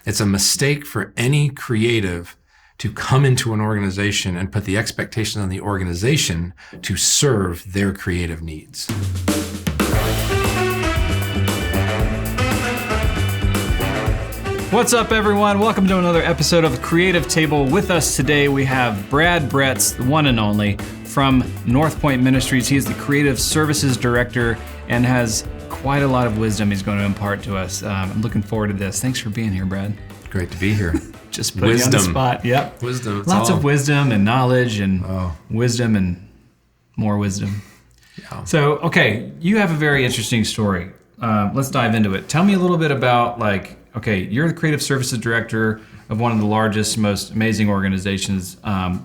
It's a mistake for any creative to come into an organization and put the expectation on the organization to serve their creative needs. What's up, everyone? Welcome to another episode of Creative Table. With us today, we have Brad Bretz, the one and only, from North Point Ministries. He is the Creative Services Director and has quite a lot of wisdom he's going to impart to us. I'm looking forward to this. Thanks for being here, Brad. Great to be here. Just putting you on the spot. Yep. Wisdom. Lots of wisdom and knowledge and wisdom and more wisdom. Yeah. So, okay, you have a very interesting story. Let's dive into it. Tell me a little bit about, you're the Creative Services Director of one of the largest, most amazing organizations,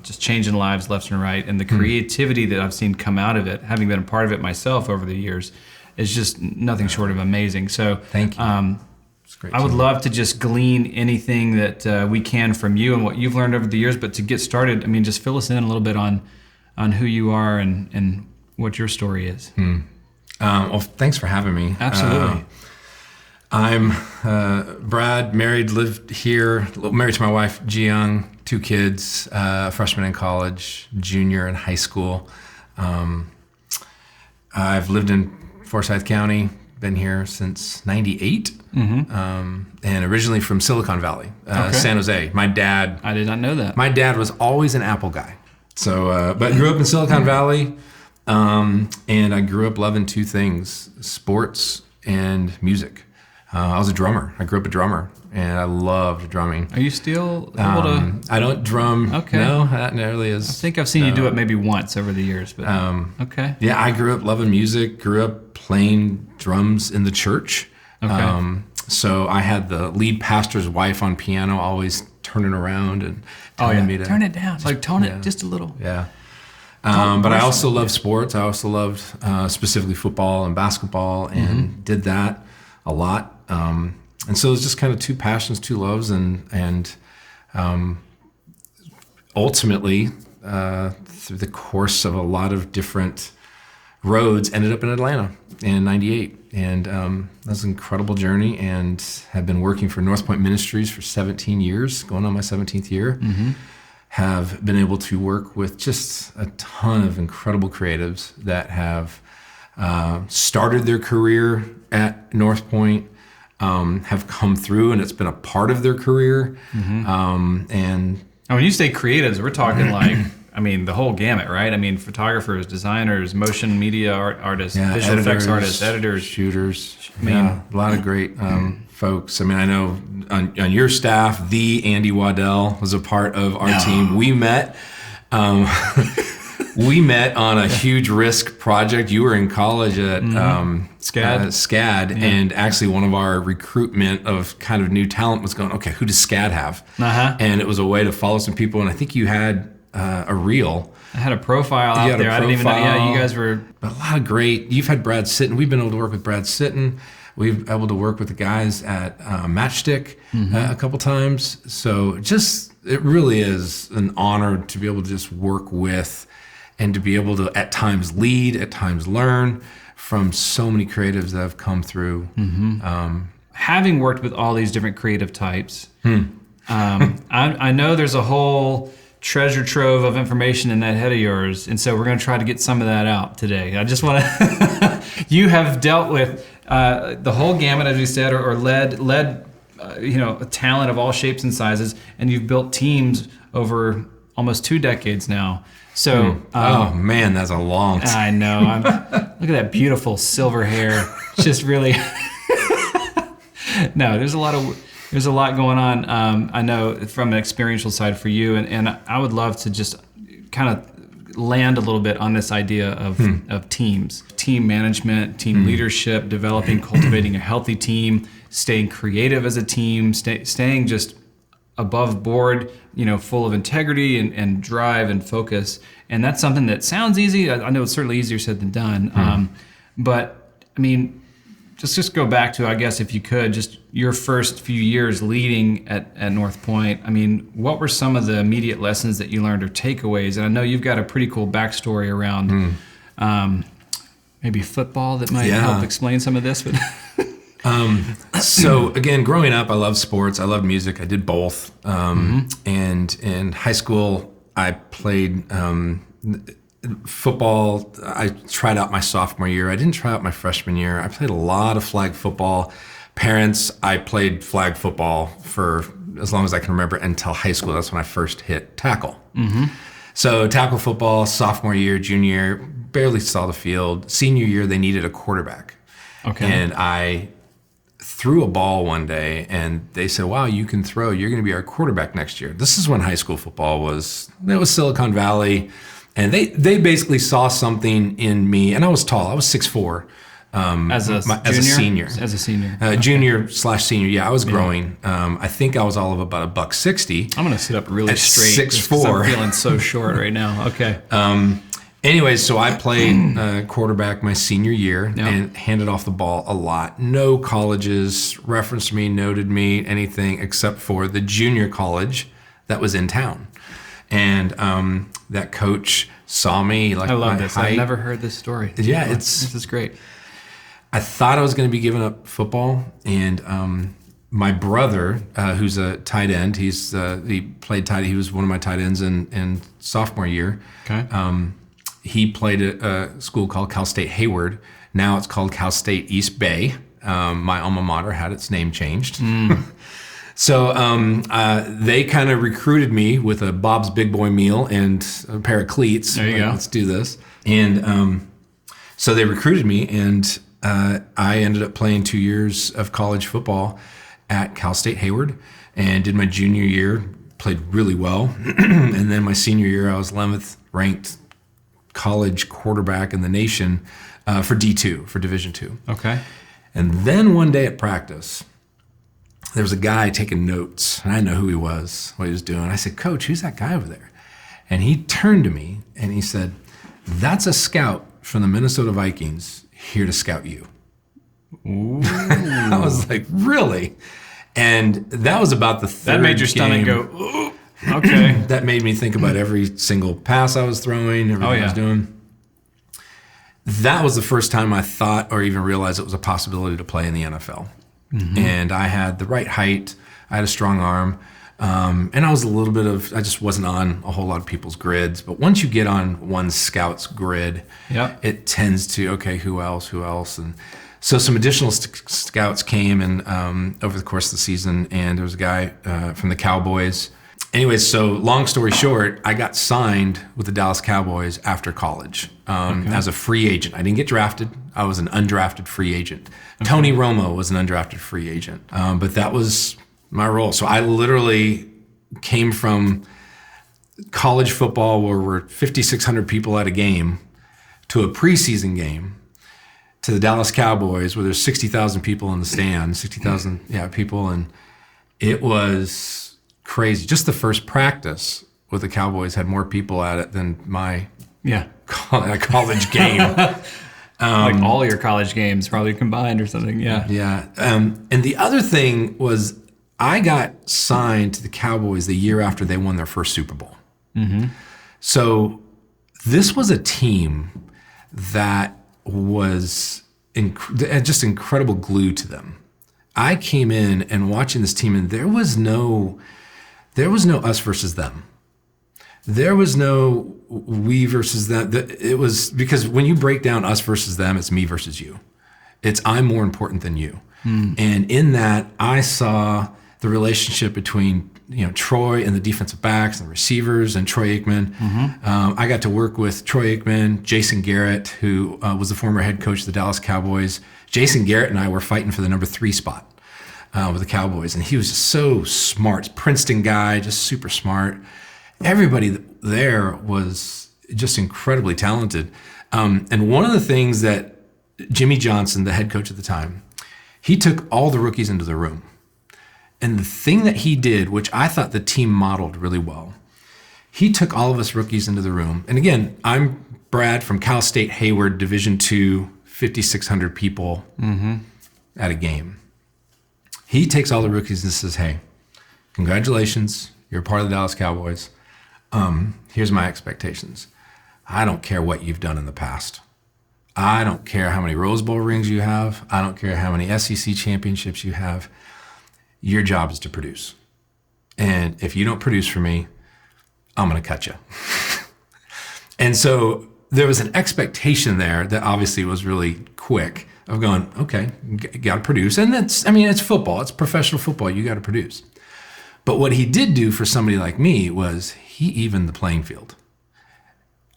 just changing lives left and right. And the creativity that I've seen come out of it, having been a part of it myself over the years, is just nothing short of amazing. So thank you. I would love to just glean anything that we can from you and what you've learned over the years. But to get started, just fill us in a little bit on who you are and what your story is. Well, thanks for having me. Absolutely. I'm Brad, married to my wife, Ji Young, 2 kids, freshman in college, junior in high school. I've lived in Forsyth County, been here since 98, and originally from Silicon Valley, San Jose. I did not know that. My dad was always an Apple guy, but grew up in Silicon Valley, and I grew up loving 2 things, sports and music. I was a drummer. I grew up a drummer, and I loved drumming. Are you still able to? I don't drum. Okay. No, not nearly as. I think I've seen you do it maybe once over the years, but okay. Yeah, I grew up loving music. Grew up playing drums in the church. Okay. So I had the lead pastor's wife on piano, always turning around and telling me to turn it down. Tone it just a little. Yeah. But I also love sports. I also loved specifically football and basketball, and did that a lot. And so it's just kind of 2 passions, 2 loves, and ultimately, through the course of a lot of different roads, ended up in Atlanta in 98. And that was an incredible journey, and have been working for North Point Ministries for 17 years, going on my 17th year. Have been able to work with just a ton of incredible creatives that have started their career at North Point, have come through, and it's been a part of their career. And when you say creatives, we're talking the whole gamut, right? Photographers, designers, motion media artists, visual effects artists, editors, shooters. A lot of great folks. I know on your staff, the Andy Waddell was a part of our team. We met. We met on a huge risk project. You were in college at SCAD, and actually one of our recruitment of kind of new talent was going, okay, who does SCAD have? And it was a way to follow some people, and I think you had a reel. I had a profile out there. I didn't even know. Yeah, you guys were... But a lot of great... You've had Brad Sitton. We've been able to work with Brad Sitton. We've been able to work with the guys at Matchstick a couple times. So it really is an honor to be able to just work with and to be able to at times lead, at times learn from so many creatives that have come through. Having worked with all these different creative types, I know there's a whole treasure trove of information in that head of yours, and so we're going to try to get some of that out today. I just want to... You have dealt with the whole gamut, as we said, or led a talent of all shapes and sizes, and you've built teams over almost 2 decades now. So, that's a long time. I know. Look at that beautiful silver hair. Just really. No, there's a lot going on. I know from an experiential side for you, and I would love to just kind of land a little bit on this idea of teams, team management, team leadership, developing, cultivating a healthy team, staying creative as a team, staying just above board, full of integrity and drive and focus. And that's something that sounds easy. I know it's certainly easier said than done. But just go back to, I guess, if you could, just your first few years leading at North Point. What were some of the immediate lessons that you learned or takeaways? And I know you've got a pretty cool backstory around maybe football that might help explain some of this. But So again, growing up, I loved sports. I loved music. I did both. And in high school, I played football. I tried out my sophomore year. I didn't try out my freshman year. I played a lot of flag football. Parents, I played flag football for as long as I can remember until high school. That's when I first hit tackle. So tackle football, sophomore year, junior year, barely saw the field. Senior year, they needed a quarterback. Okay. And I threw a ball one day and they said, wow, you can throw. You're going to be our quarterback next year. This is when high school football was Silicon Valley. And they basically saw something in me. And I was tall. I was 6'4". As a senior. As a senior. Okay. Junior/senior. Yeah, I was growing. I think I was all of about $160. I'm going to sit up really At straight. 6'4". I'm feeling so short right now. Okay. Anyways, so I played quarterback my senior year and handed off the ball a lot. No colleges referenced me, noted me, anything except for the junior college that was in town. And that coach saw me. Like, I love this. height. I've never heard this story. Yeah, this is great. I thought I was going to be giving up football, and my brother, who's a tight end, he played tight. He was one of my tight ends in sophomore year. Okay. He played at a school called Cal State Hayward. Now it's called Cal State East Bay. My alma mater had its name changed. So they kind of recruited me with a Bob's Big Boy meal and a pair of cleats. There you go. Let's do this. And so they recruited me, and I ended up playing 2 years of college football at Cal State Hayward and did my junior year, played really well. And then my senior year, I was 11th ranked college quarterback in the nation for D2, for Division II. Okay. And then one day at practice, there was a guy taking notes, and I didn't know who he was, what he was doing. I said, Coach, who's that guy over there? And he turned to me and he said, that's a scout from the Minnesota Vikings here to scout you. Ooh. I was like, really? And that was about the third That made your stomach go, ooh. Okay. That made me think about every single pass I was throwing, everything I was doing. That was the first time I thought or even realized it was a possibility to play in the NFL. And I had the right height, I had a strong arm, and I was I just wasn't on a whole lot of people's grids. But once you get on one scout's grid, it tends to, okay, who else? And so some additional scouts came and over the course of the season, and there was a guy from the Cowboys. Anyways, so long story short, I got signed with the Dallas Cowboys after college as a free agent. I didn't get drafted. I was an undrafted free agent. Okay. Tony Romo was an undrafted free agent, but that was my role. So I literally came from college football where we're 5,600 people at a game to a preseason game to the Dallas Cowboys where there's 60,000 people in the stand, 60,000 people, and it was crazy. Just the first practice with the Cowboys had more people at it than my college game. Like all your college games probably combined or something. Yeah. And the other thing was I got signed to the Cowboys the year after they won their first Super Bowl. So this was a team that was just incredible glue to them. I came in and watching this team, and there was no us versus them. There was no we versus them. It was because when you break down us versus them, it's me versus you. It's I'm more important than you. And in that, I saw the relationship between Troy and the defensive backs and the receivers and Troy Aikman. I got to work with Troy Aikman, Jason Garrett, who was the former head coach of the Dallas Cowboys. Jason Garrett and I were fighting for the number 3 spot with the Cowboys, and he was just so smart. Princeton guy, just super smart. Everybody there was just incredibly talented. And one of the things that Jimmy Johnson, the head coach at the time, he took all the rookies into the room. And the thing that he did, which I thought the team modeled really well, he took all of us rookies into the room. And again, I'm Brad from Cal State Hayward, Division II, 5,600 people at a game. He takes all the rookies and says, hey, congratulations, you're a part of the Dallas Cowboys. Here's my expectations. I don't care what you've done in the past. I don't care how many Rose Bowl rings you have. I don't care how many SEC championships you have. Your job is to produce. And if you don't produce for me, I'm going to cut you. And so there was an expectation there that obviously was really quick of going, okay, got to produce. And it's football. It's professional football. You got to produce. But what he did do for somebody like me was he evened the playing field.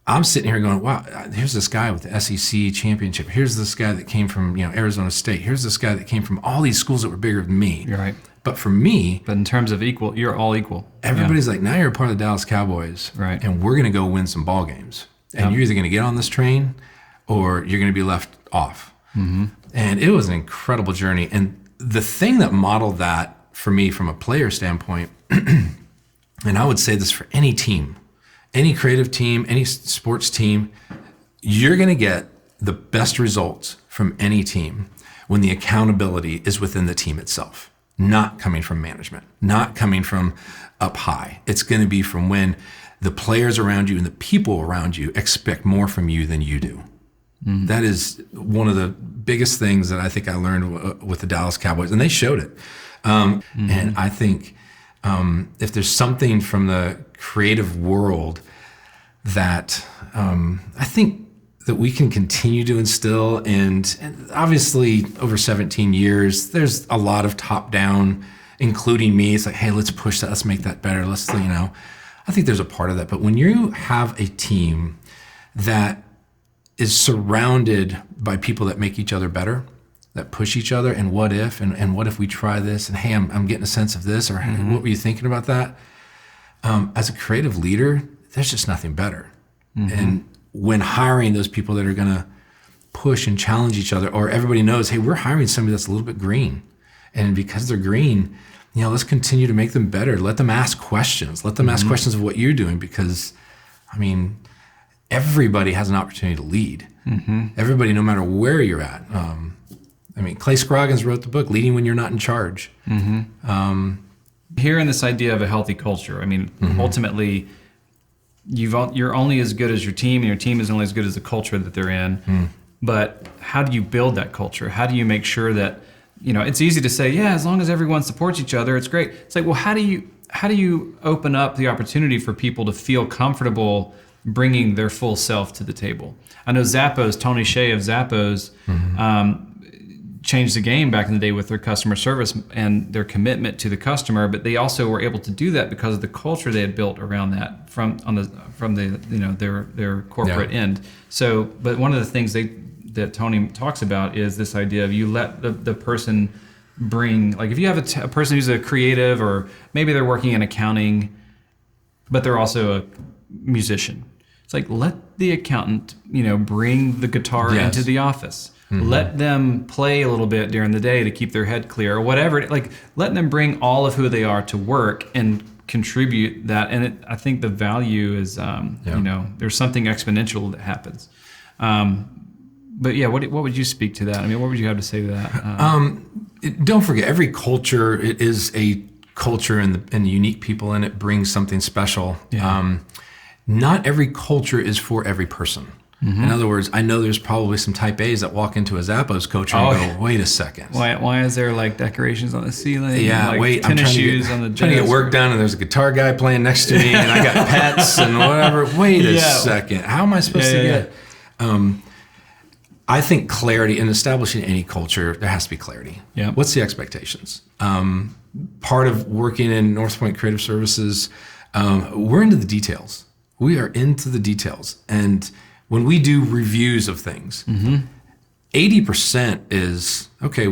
I'm sitting here going, wow, here's this guy with the SEC championship. Here's this guy that came from, Arizona State. Here's this guy that came from all these schools that were bigger than me. You're right. But for me, in terms of equal, you're all equal. Everybody's like, now you're a part of the Dallas Cowboys, right? And we're going to go win some ball games. And you're either going to get on this train or you're going to be left off. Mm-hmm. And it was an incredible journey. And the thing that modeled that for me from a player standpoint, and I would say this for any team, any creative team, any sports team, you're going to get the best results from any team when the accountability is within the team itself, not coming from management, not coming from up high. It's going to be from when the players around you and the people around you expect more from you than you do. Mm-hmm. That is one of the biggest things that I think I learned with the Dallas Cowboys, and they showed it. And I think if there's something from the creative world that I think that we can continue to instill, and obviously over 17 years, there's a lot of top-down, including me. It's like, hey, let's push that, let's make that better. I think there's a part of that. But when you have a team that is surrounded by people that make each other better, that push each other, and what if, and what if we try this, and hey, I'm getting a sense of this, or hey, what were you thinking about that? As a creative leader, there's just nothing better. Mm-hmm. And when hiring those people that are going to push and challenge each other, or everybody knows, hey, we're hiring somebody that's a little bit green. And because they're green, let's continue to make them better. Let them ask questions. Let them ask questions of what you're doing, because, everybody has an opportunity to lead. Mm-hmm. Everybody, no matter where you're at. Clay Scroggins wrote the book, Leading When You're Not in Charge. Mm-hmm. Hearing this idea of a healthy culture, ultimately, you're only as good as your team, and your team is only as good as the culture that they're in. Mm. But how do you build that culture? How do you make sure that, it's easy to say, yeah, as long as everyone supports each other, it's great. It's like, well, how do you open up the opportunity for people to feel comfortable bringing their full self to the table? I know Zappos, Tony Hsieh of Zappos, changed the game back in the day with their customer service and their commitment to the customer, but they also were able to do that because of the culture they had built around that from their corporate end. So, but one of the things that Tony talks about is this idea of you let the person bring, like if you have a person who's a creative, or maybe they're working in accounting, but they're also a musician. It's like, let the accountant, bring the guitar into the office. Mm-hmm. Let them play a little bit during the day to keep their head clear, or whatever. Like, let them bring all of who they are to work and contribute that. And I think the value is, there's something exponential that happens. But yeah, what would you speak to that? What would you have to say to that? Don't forget, every culture, it is a culture, and the unique people in it brings something special. Yeah. Not every culture is for every person. Mm-hmm. In other words, I know there's probably some type A's that walk into a Zappos coach and go, wait a second. Why is there like decorations on the ceiling? Yeah, wait, tennis shoes on the desk? Trying to get work done, and there's a guitar guy playing next to me, and I got pets and whatever. Wait a second. How am I supposed to get... I think clarity in establishing any culture, there has to be clarity. Yeah. What's the expectations? Part of working in North Point Creative Services, we're into the details. We are into the details. And when we do reviews of things, 80% is, okay,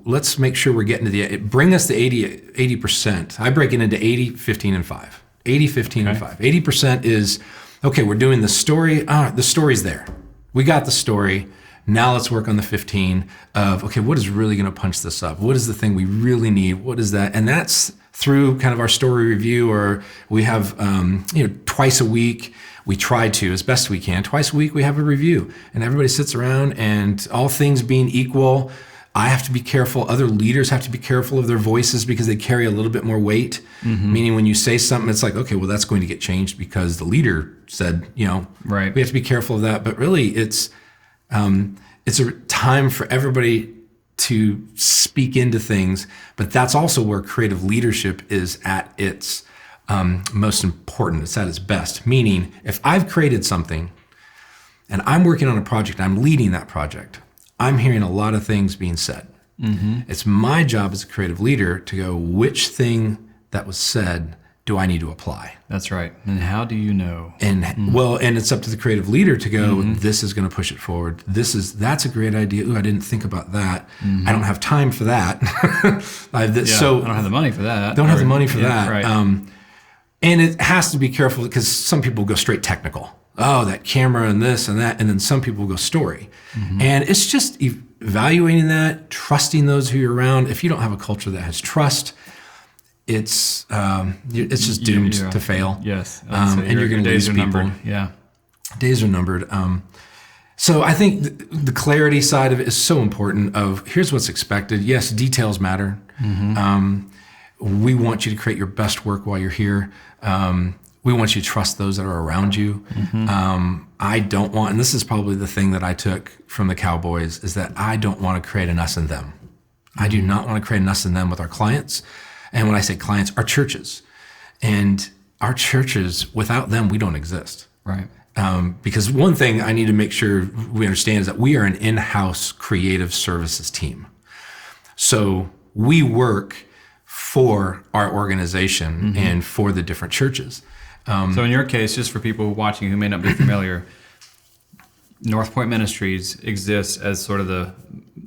let's make sure we're getting to bring us the 80%. I break it into 80, 15, and 5. 80, 15, and 5. 80% is, okay, we're doing the story. The story's there. We got the story. Now let's work on the 15 of, okay, what is really going to punch this up? What is the thing we really need? What is that? And that's through kind of our story review, or we have, twice a week, we try to, as best we can, twice a week we have a review, and everybody sits around, and all things being equal, I have to be careful. Other leaders have to be careful of their voices because they carry a little bit more weight. Mm-hmm. Meaning when you say something, it's like, okay, well, that's going to get changed because the leader said, right. We have to be careful of that. But really, it's It's a time for everybody to speak into things, but that's also where creative leadership is at its most important. It's at its best. Meaning, if I've created something and I'm working on a project, I'm leading that project, I'm hearing a lot of things being said. It's my job as a creative leader to go, which thing that was said do I need to apply? That's right. And how do you know? And and it's up to the creative leader to go, this is going to push it forward. That's a great idea. Ooh, I didn't think about that. I don't have time for that. So I don't have the money for that. Don't have the money for that. Right. And it has to be careful because some people go straight technical. Oh, that camera and this and that. And then some people go story. And it's just evaluating that, trusting those who you're around. If you don't have a culture that has trust, it's just doomed to fail. Yes. And you're going to lose people. Numbered. Yeah. Days are numbered. So I think the clarity side of it is so important of here's what's expected. Yes, details matter. We want you to create your best work while you're here. We want you to trust those that are around you. I don't want, and this is probably the thing that I took from the Cowboys, is that I don't want to create an us and them. I do not want to create an us and them with our clients. And when I say clients, our churches. And our churches, without them, we don't exist. Right. Because one thing I need to make sure we understand is that we are an in-house creative services team. So we work for our organization and for the different churches. So in your case, just for people watching who may not be familiar, North Point Ministries exists as sort of the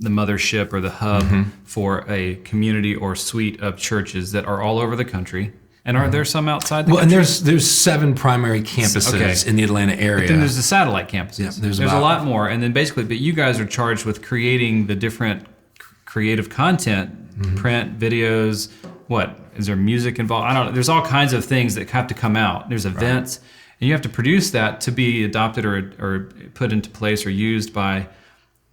mothership or the hub for a community or suite of churches that are all over the country. And are there some outside the country? And there's 7 primary campuses in the Atlanta area. But then there's the satellite campuses. Yeah, there's a lot more. And then basically, but you guys are charged with creating the different creative content, print, videos, what? Is there music involved? I don't know. There's all kinds of things that have to come out. There's events. And you have to produce that to be adopted or put into place or used by,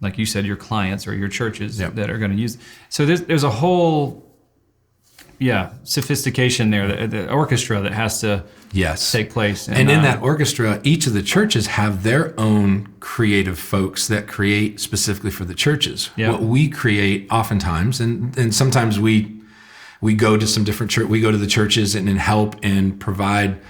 like you said, your clients or your churches that are going to use it. So there's a whole, sophistication there, the orchestra that has to take place. And in that orchestra, each of the churches have their own creative folks that create specifically for the churches. Yep. What we create oftentimes, and sometimes we go to some different we go to the churches and help and provide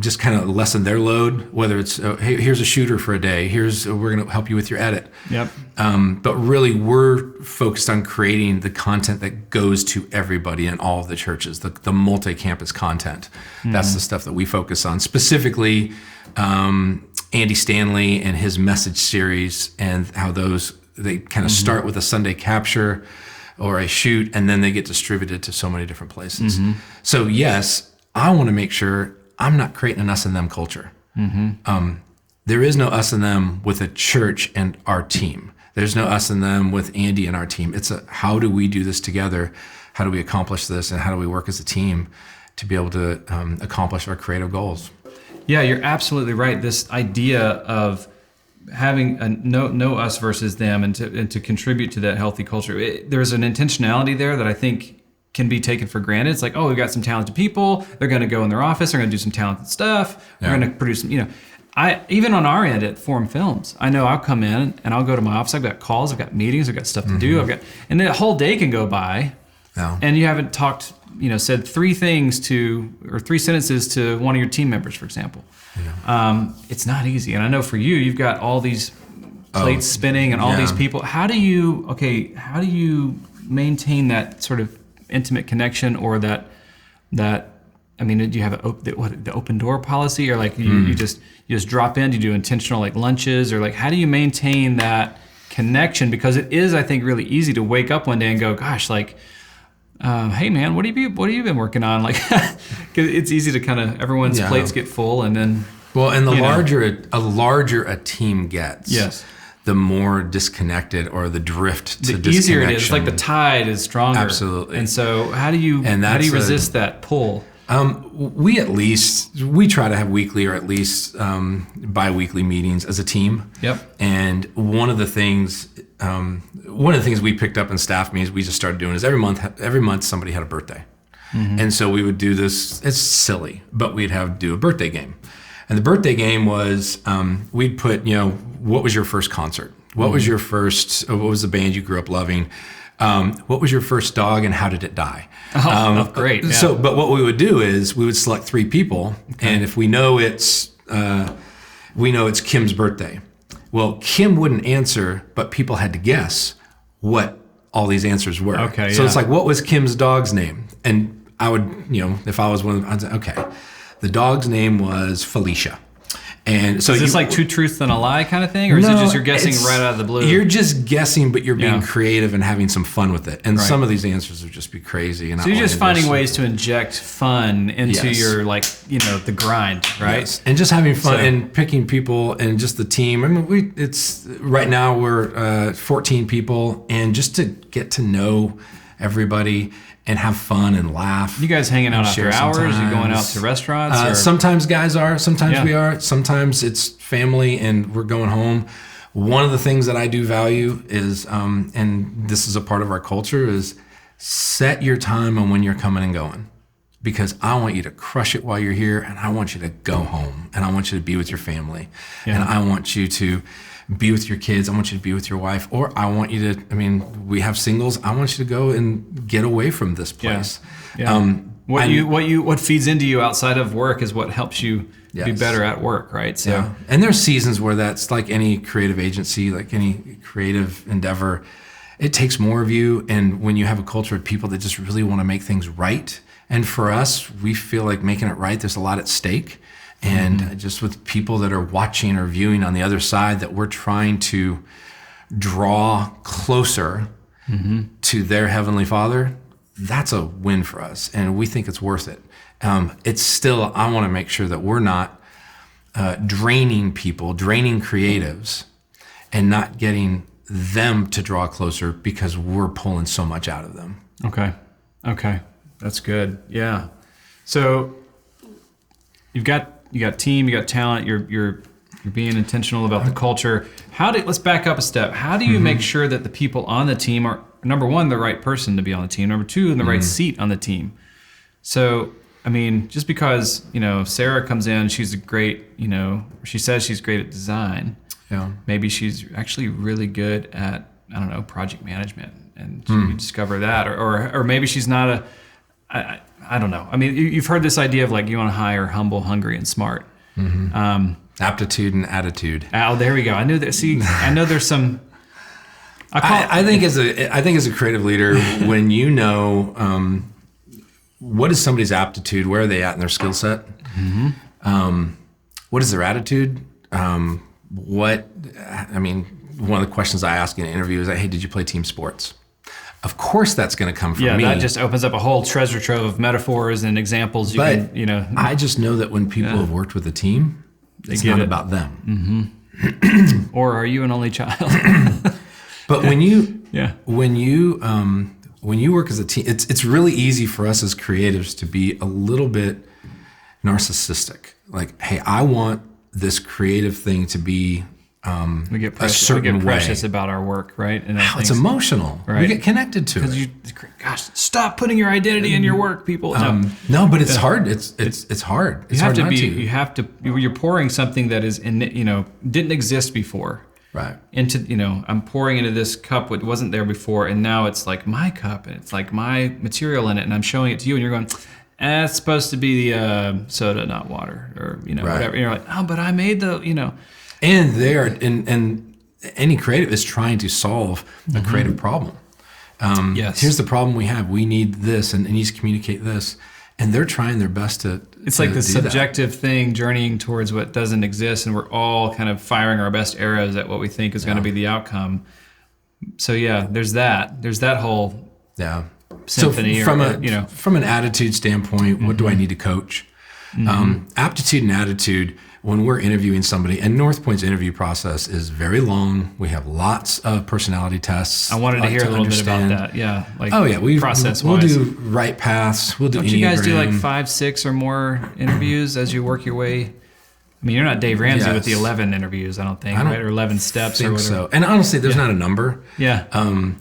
just kind of lessen their load, whether it's, hey, here's a shooter for a day, we're going to help you with your edit. Yep. But really we're focused on creating the content that goes to everybody in all of the churches, the multi-campus content. That's the stuff that we focus on. Specifically, Andy Stanley and his message series and how they kind of start with a Sunday capture or a shoot, and then they get distributed to so many different places. So yes, I want to make sure I'm not creating an us and them culture. There is no us and them with a church and our team. There's no us and them with Andy and our team. It's how do we do this together? How do we accomplish this? And how do we work as a team to be able to accomplish our creative goals? Yeah, you're absolutely right. This idea of having a no us versus them and to contribute to that healthy culture. There's an intentionality there that I think can be taken for granted. It's like, oh, we've got some talented people. They're going to go in their office. They're going to do some talented stuff. They're going to produce some, even on our end at Forum Films, I know I'll come in and I'll go to my office. I've got calls. I've got meetings. I've got stuff to do. And the whole day can go by and you haven't talked, said 3 sentences to one of your team members, for example. It's not easy. And I know for you, you've got all these plates spinning and all these people. How do you maintain that sort of intimate connection, or do you have the open door policy, or like you just drop in? Do you do intentional like lunches, or like how do you maintain that connection? Because it is, I think, really easy to wake up one day and go, gosh, like, hey man, what have you been working on? Like, 'cause it's easy to kind of everyone's plates get full, and then the larger a team gets, the more disconnected or the drift to the easier it is. It's like the tide is stronger. Absolutely. And so how do you resist that pull? We try to have weekly or at least bi-weekly meetings as a team. Yep. And one of the things we picked up in staff meetings we just started doing is every month somebody had a birthday. And so we would do this, it's silly, but we'd do a birthday game. And the birthday game was, we'd put, what was your first concert? What was your first, what was the band you grew up loving? What was your first dog and how did it die? Great. Yeah. So, but what we would do is we would select 3 people. Okay. And if we know it's Kim's birthday, well, Kim wouldn't answer, but people had to guess what all these answers were. Okay. So it's like, what was Kim's dog's name? And I would, if I was one of them, I'd say, okay, the dog's name was Felicia. And so is this like 2 truths and a lie kind of thing? Or is it just you're guessing right out of the blue? You're just guessing, but you're being creative and having some fun with it. And some of these answers would just be crazy. And so you're just finding ways to inject fun into your, the grind, right? Yes. And just having fun and picking people and just the team. I mean, right now we're 14 people, and just to get to know everybody and have fun and laugh. You guys hanging out after hours? You going out to restaurants? Sometimes guys are. Sometimes we are. Sometimes it's family and we're going home. One of the things that I do value is, and this is a part of our culture, is set your time on when you're coming and going. Because I want you to crush it while you're here, and I want you to go home, and I want you to be with your family, and I want you to be with your kids. I want you to be with your wife, or I want you to, we have singles. I want you to go and get away from this place. Yeah. What feeds into you outside of work is what helps you be better at work, right? So, and there's seasons where that's like any creative agency, like any creative endeavor, it takes more of you. And when you have a culture of people that just really want to make things right, and for us, we feel like making it right, there's a lot at stake. And just with people that are watching or viewing on the other side, that we're trying to draw closer to their Heavenly Father, that's a win for us. And we think it's worth it. It's still, I want to make sure that we're not draining people, draining creatives, and not getting them to draw closer because we're pulling so much out of them. Okay. That's good. Yeah. So you got team, you got talent, you're being intentional about the culture. Let's back up a step. How do you make sure that the people on the team are, number one, the right person to be on the team, number two, in the right seat on the team? So, just because, Sarah comes in, she's a great, she says she's great at design. Yeah. Maybe she's actually really good at, project management, and you discover that, or maybe she's not I don't know. You've heard this idea of you want to hire humble, hungry, and smart. Aptitude and attitude. Oh, there we go. I knew that. See, I know there's some. I think as a creative leader, when you know what is somebody's aptitude, where are they at in their skill set? What is their attitude? One of the questions I ask in an interview is, hey, did you play team sports? Of course that's going to come from me. Yeah, that just opens up a whole treasure trove of metaphors and examples. I just know that when people have worked with a team, it's not about them. Or are you an only child? But when you work as a team, it's really easy for us as creatives to be a little bit narcissistic. Like, hey, I want this creative thing to be we get precious about our work, right? And it's emotional. Right? We get connected to it. Gosh, stop putting your identity in your work, people. No, but it's hard. It's hard. It's hard not to. You have to. You're pouring something that is didn't exist before. Right. Into I'm pouring into this cup what wasn't there before, and now it's like my cup, and it's like my material in it, and I'm showing it to you, and you're going, it's supposed to be the soda, not water, or whatever. And you're like, oh, but I made the And and any creative is trying to solve a creative problem. Here's the problem we have. We need this, and it needs to communicate this. And they're trying their best to. It's like the subjective thing, journeying towards what doesn't exist, and we're all kind of firing our best arrows at what we think is going to be the outcome. So there's that. There's that whole symphony. So from an attitude standpoint, what do I need to coach? Aptitude and attitude. When we're interviewing somebody, and Northpoint's interview process is very long. We have lots of personality tests. I wanted to hear a little bit about that. Yeah. Process-wise. We'll do right paths. We'll do Don't you guys do 5, 6 or more interviews as you work your way? You're not Dave Ramsey with the 11 interviews, I don't think, right? Or 11 steps or whatever. So. And honestly, there's not a number. Yeah. And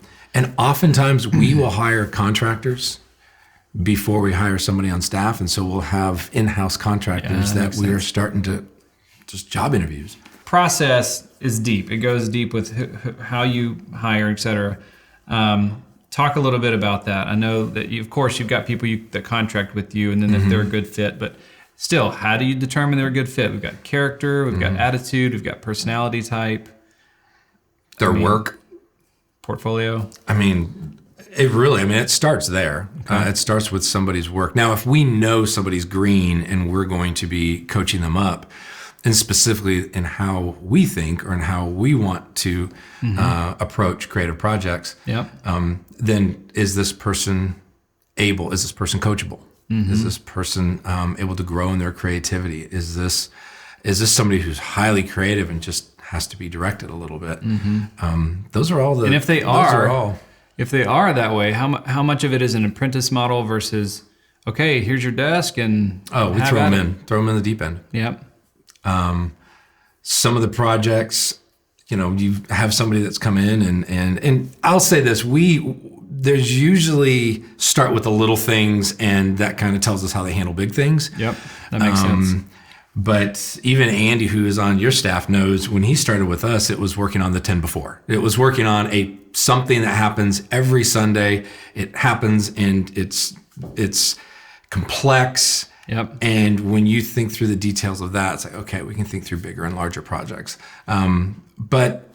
oftentimes we will hire contractors before we hire somebody on staff, and so we'll have in-house contractors that we are starting to just job interviews. Process is deep. It goes deep with how you hire, et cetera. Talk a little bit about that. I know that of course you've got people that contract with you, and then if they're a good fit, but still, how do you determine they're a good fit? We've got character, we've got attitude, we've got personality type. Their work. Portfolio. It starts there. Okay. It starts with somebody's work. Now, if we know somebody's green and we're going to be coaching them up, and specifically in how we think or in how we want to approach creative projects, then is this person able? Is this person coachable? Is this person able to grow in their creativity? Is this somebody who's highly creative and just has to be directed a little bit? Those are all the. And if they are that way, how much of it is an apprentice model versus, okay, here's your desk and we throw them in the deep end. Yep. Some of the projects, you have somebody that's come in and I'll say this, there's usually start with the little things, and that kind of tells us how they handle big things. Yep, that makes sense. But even Andy, who is on your staff, knows when he started with us, it was working on the 10 before. It was working on something that happens every Sunday. It happens and it's complex. Yep. And when you think through the details of that, it's like, okay, we can think through bigger and larger projects. But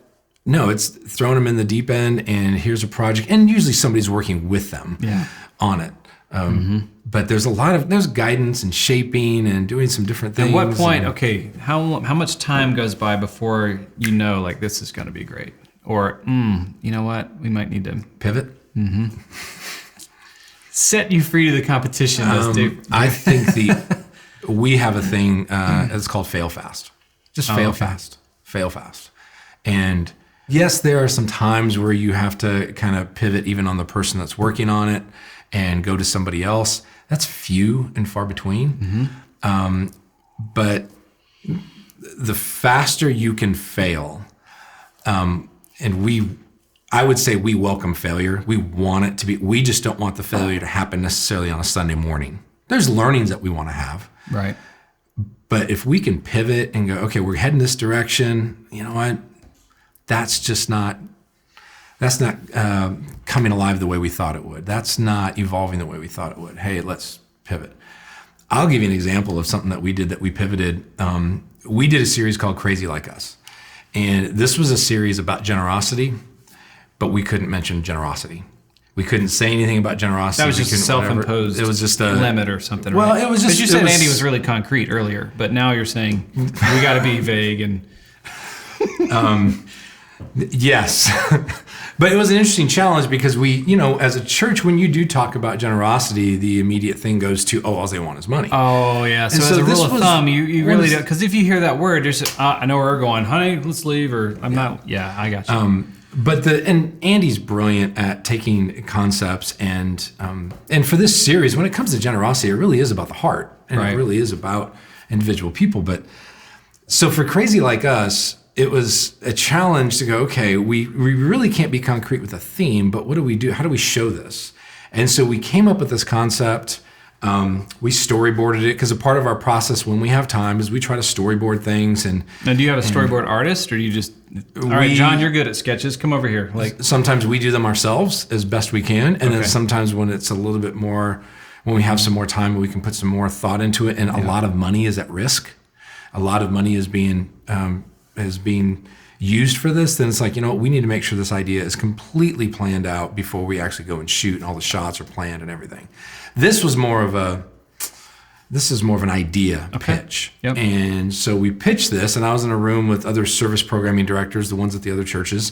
no, it's throwing them in the deep end, and here's a project, and usually somebody's working with them on it. But there's there's guidance and shaping and doing some different things. At what point, how much time goes by before you know, like, this is going to be great? Or, you know what, we might need to pivot? Set you free to the competition. I think we have a thing, it's called fail fast. Just fail fast. And yes, there are some times where you have to kind of pivot even on the person that's working on it and go to somebody else. That's few and far between. But the faster you can fail, I would say we welcome failure. We want it to be, we just don't want the failure to happen necessarily on a Sunday morning. There's learnings that we want to have. Right. But if we can pivot and go, okay, we're heading this direction, you know what? That's not coming alive the way we thought it would. That's not evolving the way we thought it would. Hey, let's pivot. I'll give you an example of something that we did that we pivoted. We did a series called Crazy Like Us. And this was a series about generosity, but we couldn't mention generosity. We couldn't say anything about generosity. That was just a self-imposed limit or something, well, right? It was just... But you said Andy was really concrete earlier, but now you're saying we got to be vague and... Yes. But it was an interesting challenge because we, as a church, when you do talk about generosity, the immediate thing goes to, all they want is money. Oh, yeah. So as a rule of thumb, you really don't, because if you hear that word, there's, I know where we're going, honey, let's leave, or I'm not, I got you. But Andy's brilliant at taking concepts and for this series, when it comes to generosity, it really is about the heart, and It really is about individual people. But so for Crazy Like Us, it was a challenge to go, okay, we really can't be concrete with a theme, but what do we do? How do we show this? And so we came up with this concept. We storyboarded it because a part of our process when we have time is we try to storyboard things. And now, do you have a storyboard artist, or do you just? All right, John, you're good at sketches. Come over here. Like sometimes we do them ourselves as best we can, and then sometimes when it's a little bit more, when we have some more time, we can put some more thought into it. And a lot of money is at risk. A lot of money is being used for this. Then it's like, we need to make sure this idea is completely planned out before we actually go and shoot, and all the shots are planned and everything. This is more of an idea pitch. Yep. And so we pitched this, and I was in a room with other service programming directors, the ones at the other churches,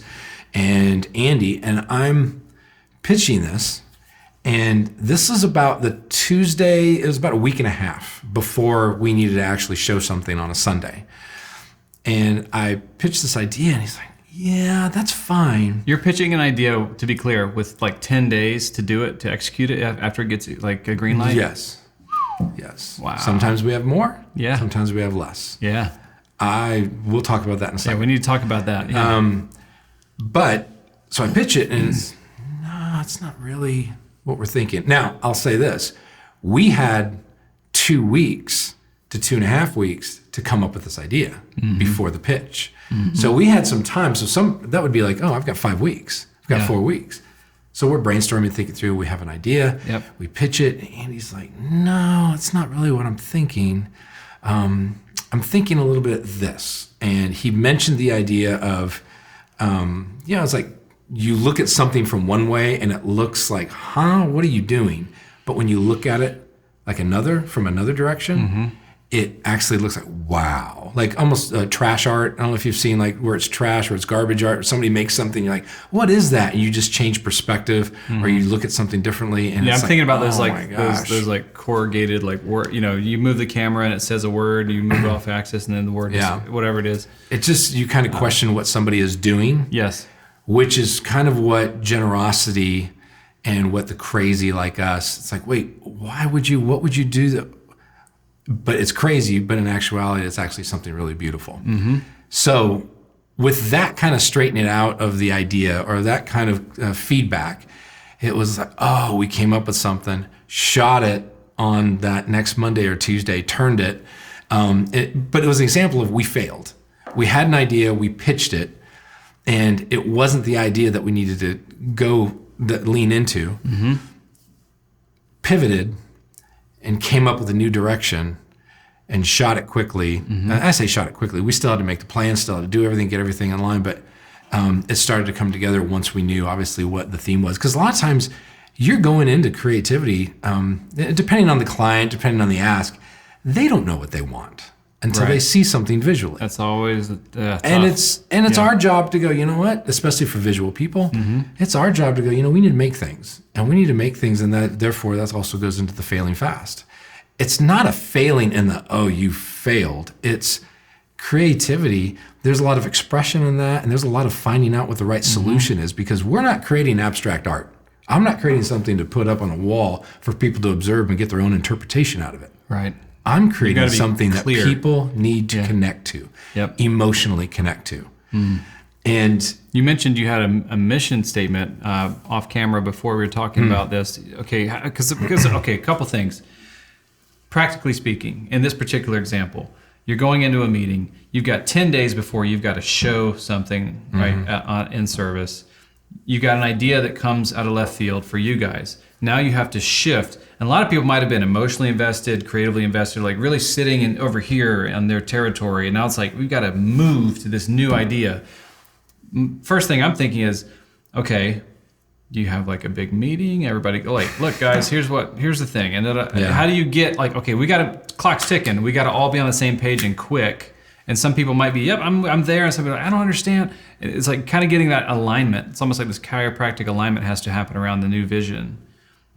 and Andy, and I'm pitching this. And this is about the Tuesday, it was about a week and a half before we needed to actually show something on a Sunday. And I pitched this idea, and he's like, yeah, that's fine. You're pitching an idea, to be clear, with like 10 days to do it, to execute it after it gets like a green light? Yes. Wow. Sometimes we have more. Yeah. Sometimes we have less. Yeah. We'll talk about that in a second. Yeah, we need to talk about that. Yeah. But, so I pitch it, and it's not really what we're thinking. Now, I'll say this. We had 2 weeks to 2.5 weeks to come up with this idea before the pitch. So we had some time. So that would be like, oh, I've got 5 weeks. I've got 4 weeks. So we're brainstorming, thinking through. We have an idea. Yep. We pitch it. And Andy's like, no, it's not really what I'm thinking. I'm thinking a little bit this. And he mentioned the idea of, it's like you look at something from one way and it looks like, what are you doing? But when you look at it like from another direction, it actually looks like, wow, like almost trash art. I don't know if you've seen like where it's trash or it's garbage art. Somebody makes something, you're like, what is that? And you just change perspective or you look at something differently. And I'm thinking about those those like corrugated like word. You move the camera and it says a word. You move it off axis and then the word is whatever it is. It just you kind of question what somebody is doing. Yes, which is kind of what generosity and what the crazy like us. It's like, wait, what would you do that? But it's crazy, but in actuality, it's actually something really beautiful. So with that kind of straightening out of the idea or that kind of feedback, it was like, oh, we came up with something, shot it on that next Monday or Tuesday, turned it. But it was an example of we failed. We had an idea, we pitched it, and it wasn't the idea that we needed to lean into. Pivoted and came up with a new direction and shot it quickly. I say shot it quickly. We still had to make the plan, still had to do everything, get everything in line, but it started to come together once we knew, obviously, what the theme was. Because a lot of times, you're going into creativity, depending on the client, depending on the ask, they don't know what they want until they see something visually. That's always tough. And it's our job to go, you know what, especially for visual people, it's our job to go, we need to make things. And we need to make things, and therefore that also goes into the failing fast. It's not a failing in the, oh, you failed. It's creativity. There's a lot of expression in that, and there's a lot of finding out what the right solution is, because we're not creating abstract art. I'm not creating something to put up on a wall for people to observe and get their own interpretation out of it. Right. I'm creating something that people need to connect to, emotionally connect to. And you mentioned you had a mission statement off camera before we were talking about this. Okay, because a couple things. Practically speaking, in this particular example, you're going into a meeting. You've got 10 days before you've got to show something in service. You've got an idea that comes out of left field for you guys. Now you have to shift. And a lot of people might have been emotionally invested, creatively invested, like really sitting over here on their territory. And now it's like, we've got to move to this new idea. First thing I'm thinking is, okay, do you have like a big meeting? Everybody go like, look guys, here's the thing. And then how do you get like, okay, clock's ticking. We got to all be on the same page and quick. And some people might be, yep, I'm there. And some people are like, I don't understand. It's like kind of getting that alignment. It's almost like this chiropractic alignment has to happen around the new vision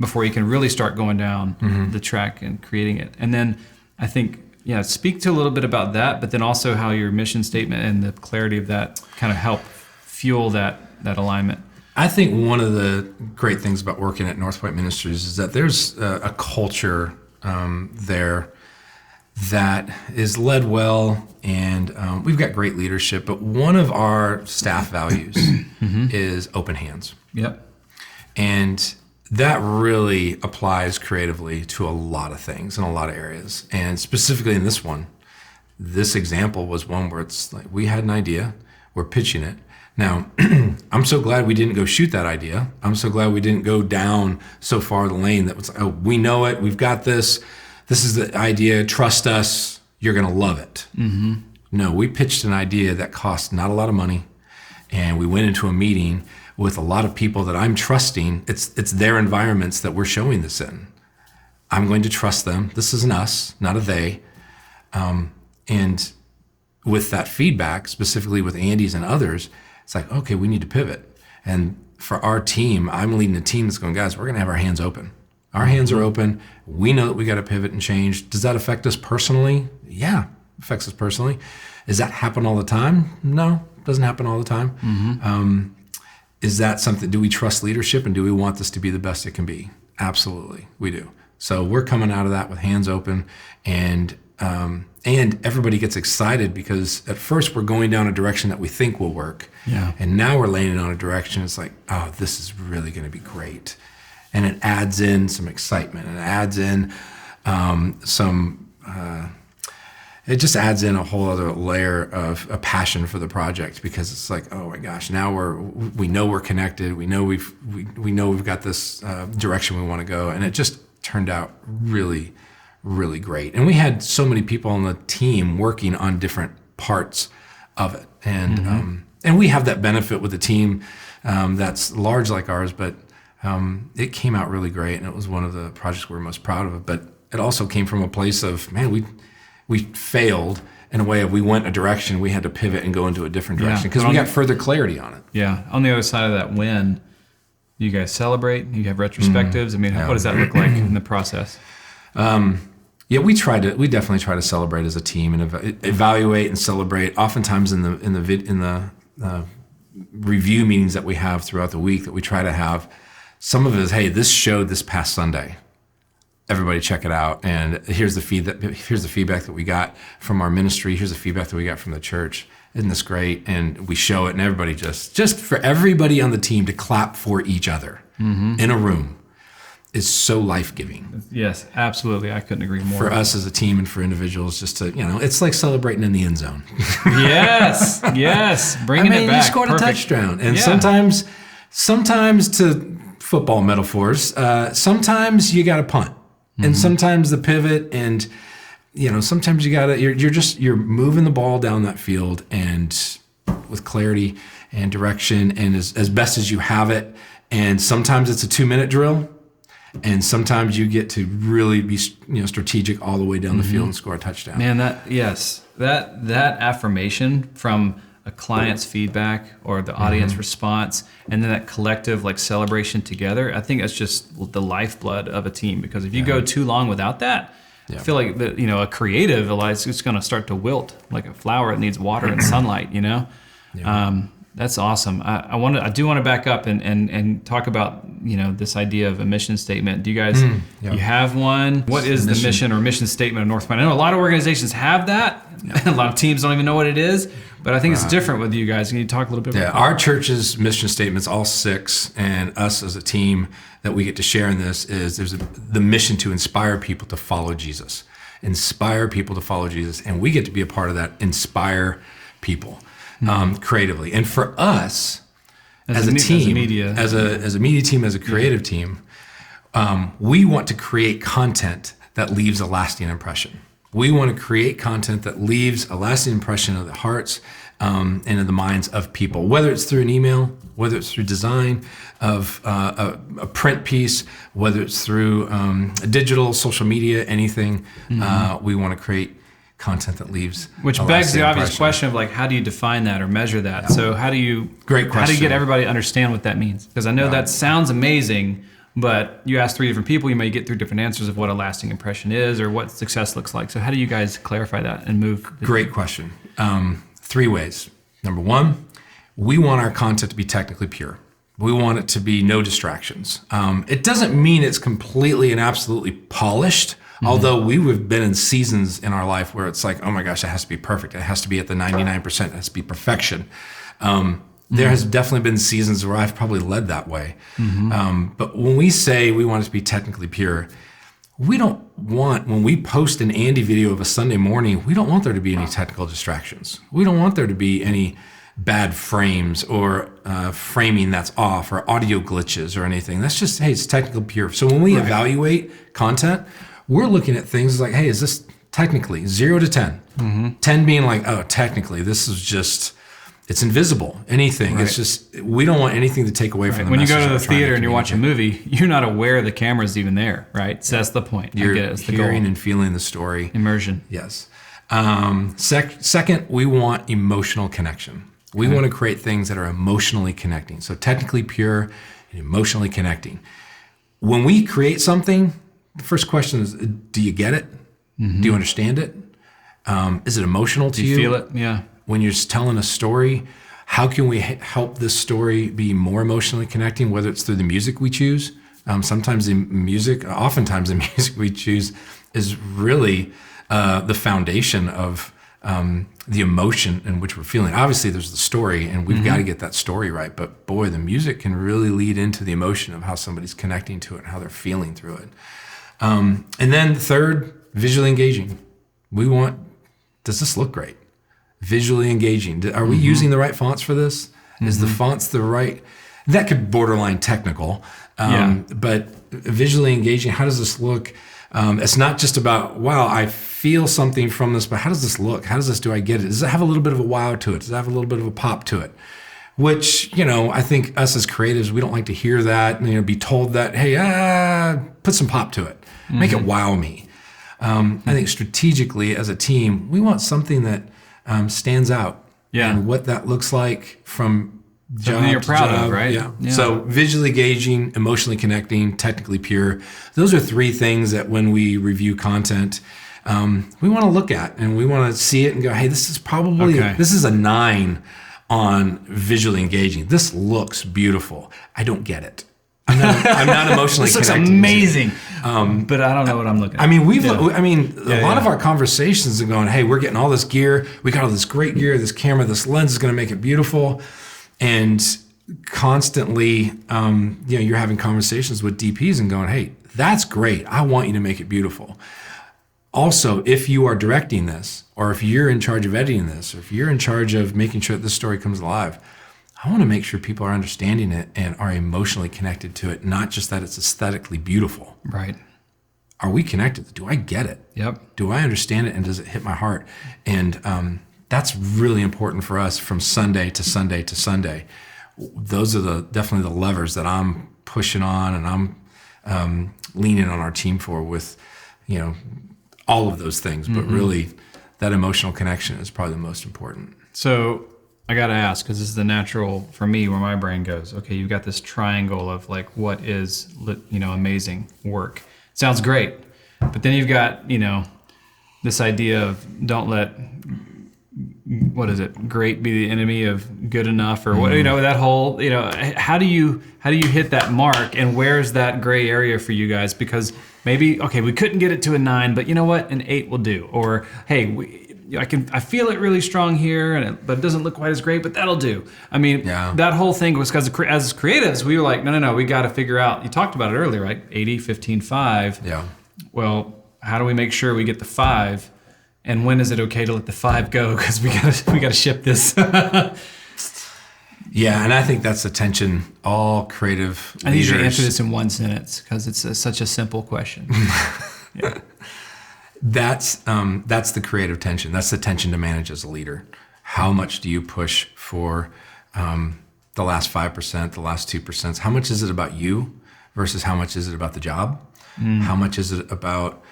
before you can really start going down the track and creating it. And then I think, speak to a little bit about that, but then also how your mission statement and the clarity of that kind of help fuel that alignment. I think one of the great things about working at North Point Ministries is that there's a culture there that is led well, and we've got great leadership, but one of our staff values is open hands. Yep. And that really applies creatively to a lot of things in a lot of areas. And specifically in this example was one where it's like we had an idea, we're pitching it. Now, I'm so glad we didn't go shoot that idea. I'm so glad we didn't go down so far the lane that was, oh, we know it, we've got this. This is the idea, trust us, you're going to love it. No, we pitched an idea that cost not a lot of money, and we went into a meeting with a lot of people that I'm trusting. It's their environments that we're showing this in. I'm going to trust them. This is an us, not a they. And with that feedback, specifically with Andy's and others, it's like, okay, we need to pivot. And for our team, I'm leading a team that's going, guys, we're going to have our hands open. Our hands are open. We know that we got to pivot and change. Does that affect us personally? Yeah, affects us personally. Does that happen all the time? No, it doesn't happen all the time. Is that something, do we trust leadership and do we want this to be the best it can be? Absolutely, we do. So we're coming out of that with hands open, and everybody gets excited because at first we're going down a direction that we think will work. Yeah. And now we're landing on a direction, it's like, oh, this is really going to be great. And it adds in some excitement, and it adds in some it just adds in a whole other layer of a passion for the project, because it's like, oh my gosh, now we know we're connected. We know we've got this direction we want to go, and it just turned out really, really great. And we had so many people on the team working on different parts of it, and we have that benefit with a team that's large like ours, but it came out really great, and it was one of the projects we're most proud of. But it also came from a place of, man, we failed in a way of, we went a direction, we had to pivot and go into a different direction because we got further clarity on it. Yeah. On the other side of that win, you guys celebrate, you have retrospectives. I mean, what does that look like in the process? Yeah, we definitely try to celebrate as a team and evaluate and celebrate. Oftentimes in the review meetings that we have throughout the week, that we try to have, some of it is, hey, this showed this past Sunday. Everybody check it out. And here's the feedback that we got from our ministry. Here's the feedback that we got from the church. Isn't this great? And we show it, and everybody just for everybody on the team to clap for each other in a room is so life-giving. Yes, absolutely. I couldn't agree more. For us as a team and for individuals, just to, it's like celebrating in the end zone. Yes. Bringing it back. You scored a touchdown. And sometimes to football metaphors, sometimes you got to punt. And sometimes the pivot, and sometimes you're moving the ball down that field, and with clarity and direction, and as best as you have it. And sometimes it's a 2-minute drill, and sometimes you get to really be strategic all the way down the field and score a touchdown. Man, that affirmation from a client's feedback or the audience response, and then that collective celebration together, I think that's just the lifeblood of a team. Because if you go too long without that, I feel like a creative, it's going to start to wilt like a flower. It needs water and sunlight. That's awesome. I do want to back up and talk about this idea of a mission statement. Do you guys you have one? What is the mission or mission statement of North Point? I know a lot of organizations have that. A lot of teams don't even know what it is, but I think it's different with you guys. Can you talk a little bit about that? Our church's mission statements, all 6, and us as a team that we get to share in this, is the mission to inspire people to follow Jesus. Inspire people to follow Jesus, and we get to be a part of that. Inspire people. Creatively. And for us, as a team, as a media team, as a creative team, we want to create content that leaves a lasting impression. We want to create content that leaves a lasting impression of the hearts and in the minds of people, whether it's through an email, whether it's through design of a print piece, whether it's through digital, social media, anything. We want to create content that leaves. Which begs the obvious question of how do you define that or measure that? So how do you get everybody to understand what that means? Because I know that sounds amazing, but you ask 3 different people, you may get 3 different answers of what a lasting impression is or what success looks like. So how do you guys clarify that and move? Great question. 3 ways. Number 1, we want our content to be technically pure. We want it to be no distractions. It doesn't mean it's completely and absolutely polished. Although we've been in seasons in our life where it's like, oh my gosh, it has to be perfect. It has to be at the 99%. It has to be perfection. There has definitely been seasons where I've probably led that way. But when we say we want it to be technically pure, we don't want, when we post an Andy video of a Sunday morning, we don't want there to be any technical distractions. We don't want there to be any bad frames or framing that's off or audio glitches or anything. That's just, hey, it's technically pure. So when we evaluate content, we're looking at things like, hey, is this technically 0 to 10? 10 being like, oh, technically, this is just, it's invisible. Anything. It's just, we don't want anything to take away from the when you message go to the we're trying theater and you watch a communicate. movie, you're not aware the camera's even there, right? So that's the point. You're I get it. It's the hearing goal. and feeling the story. Immersion. Yes. Second, we want emotional connection. We want to create things that are emotionally connecting. So technically pure and emotionally connecting. When we create something, the first question is, do you get it? Do you understand it? Is it emotional to you? Do you feel it? Yeah. When you're just telling a story, how can we help this story be more emotionally connecting, whether it's through the music we choose? Oftentimes the music we choose is really the foundation of the emotion in which we're feeling. Obviously, there's the story, and we've got to get that story right. But boy, the music can really lead into the emotion of how somebody's connecting to it and how they're feeling through it. And then third, visually engaging. We want does this look great? Visually engaging. Are we using the right fonts for this? Is the fonts the right? That could borderline technical, but visually engaging. How does this look? It's not just about, wow, I feel something from this, but how does this look? How does this, do I get it? Does it have a little bit of a wow to it? Does it have a little bit of a pop to it? Which, I think us as creatives, we don't like to hear that, be told that, hey, put some pop to it. Make it wow me. I think strategically as a team, we want something that stands out. Yeah. And what that looks like from job something you're proud of, right? Yeah. So visually engaging, emotionally connecting, technically pure. Those are three things that when we review content, we want to look at and we want to see it and go, hey, this is probably, this is a 9 on visually engaging. This looks beautiful. I don't get it. I'm not emotionally this looks connected. Amazing. But I don't know what I'm looking at. I mean, a lot of our conversations are going, hey, we're getting all this gear. We got all this great gear, this camera, this lens is going to make it beautiful. And constantly, you're having conversations with DPs and going, hey, that's great. I want you to make it beautiful. Also, if you are directing this, or if you're in charge of editing this, or if you're in charge of making sure that this story comes alive, I want to make sure people are understanding it and are emotionally connected to it, not just that it's aesthetically beautiful. Right. Are we connected? Do I get it? Yep. Do I understand it, and does it hit my heart? And that's really important for us from Sunday to Sunday to Sunday. Those are definitely the levers that I'm pushing on and I'm leaning on our team for with, all of those things. But really, that emotional connection is probably the most important. So I got to ask, because this is the natural for me where my brain goes. Okay, you've got this triangle of like what is amazing work. Sounds great, but then you've got this idea of don't let great be the enemy of good enough, or what that whole how do you hit that mark, and where's that gray area for you guys? Because maybe we couldn't get it to a 9, but you know what, an 8 will do. Or hey, I feel it really strong here, but it doesn't look quite as great, but that'll do. I mean, that whole thing was because as creatives, we were like, no, we got to figure out. You talked about it earlier, right? 80, 15, 5. Yeah. Well, how do we make sure we get the 5? And when is it okay to let the 5 go? Because we gotta ship this. Yeah, and I think that's the tension all creative leaders. I need you to answer this in one sentence because it's such a simple question. Yeah. That's the creative tension. That's the tension to manage as a leader. How much do you push for the last 5%, the last 2%? How much is it about you versus how much is it about the job? How much is it about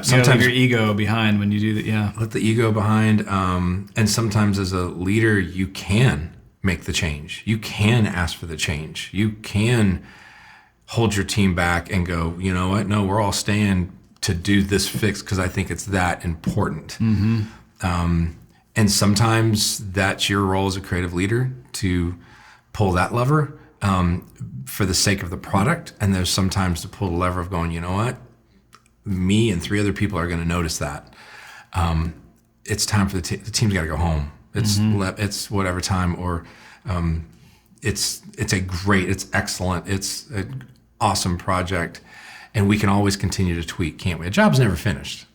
sometimes leave your ego behind when you do that? Yeah, let the ego behind. And sometimes as a leader, you can make the change. You can ask for the change. You can hold your team back and go, you know what? No, we're all staying to do this fix because I think it's that important. And sometimes that's your role as a creative leader to pull that lever for the sake of the product. And there's sometimes to pull the lever of going, you know what? Me and 3 other people are going to notice that. It's time for the team's got to go home. It's whatever time, or it's excellent. It's an awesome project. And we can always continue to tweak, can't we? A job's never finished.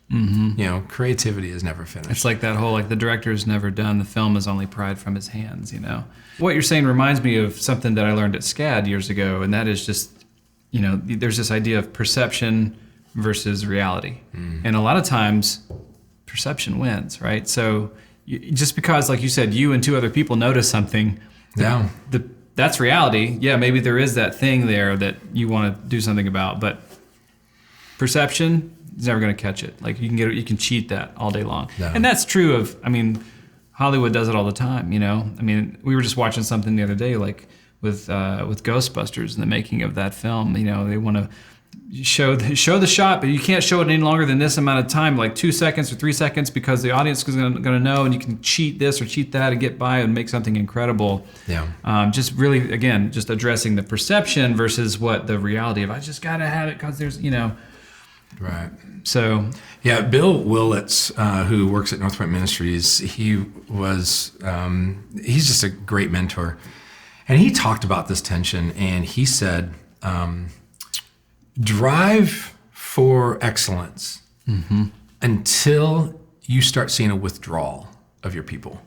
Creativity is never finished. It's like that whole, the director's never done, the film is only pried from his hands, What you're saying reminds me of something that I learned at SCAD years ago, and that is just, there's this idea of perception versus reality. And a lot of times, perception wins, right? So just because, like you said, you and 2 other people notice something, that's reality. Yeah, maybe there is that thing there that you want to do something about, but perception is never going to catch it. Like you can cheat that all day long. No. And that's true of, Hollywood does it all the time, we were just watching something the other day, like with Ghostbusters and the making of that film. They want to show the shot, but you can't show it any longer than this amount of time, like 2 seconds or 3 seconds, because the audience is going to know, and you can cheat this or cheat that and get by and make something incredible. Yeah. Just really, again, just addressing the perception versus what the reality of, I just got to have it because there's, Right. So. Yeah, Bill Willits, who works at North Point Ministries, he's just a great mentor. And he talked about this tension, and he said, drive for excellence until you start seeing a withdrawal of your people.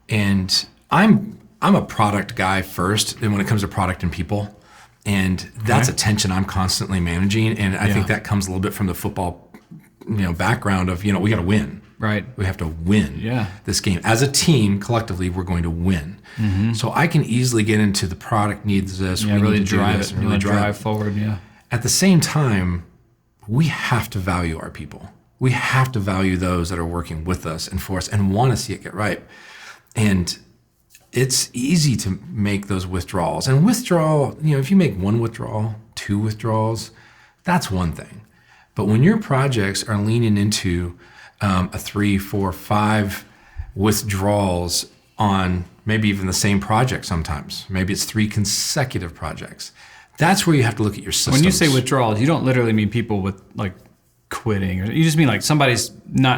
And I'm a product guy first, and when it comes to product and people, and that's a tension I'm constantly managing. And I think that comes a little bit from the football, background of, we got to win. Right. We have to win this game. As a team, collectively, we're going to win. So I can easily get into the product needs this. Yeah, we really need to drive do this, it. and really drive forward. Yeah. At the same time, we have to value our people. We have to value those that are working with us and for us and want to see it get right. And it's easy to make those withdrawals. And withdrawal, if you make one withdrawal, 2 withdrawals, that's one thing. But when your projects are leaning into a 3, 4, 5 withdrawals on maybe even the same project sometimes, maybe it's 3 consecutive projects, that's where you have to look at your systems. When you say withdrawals, you don't literally mean people with like quitting, or you just mean like somebody's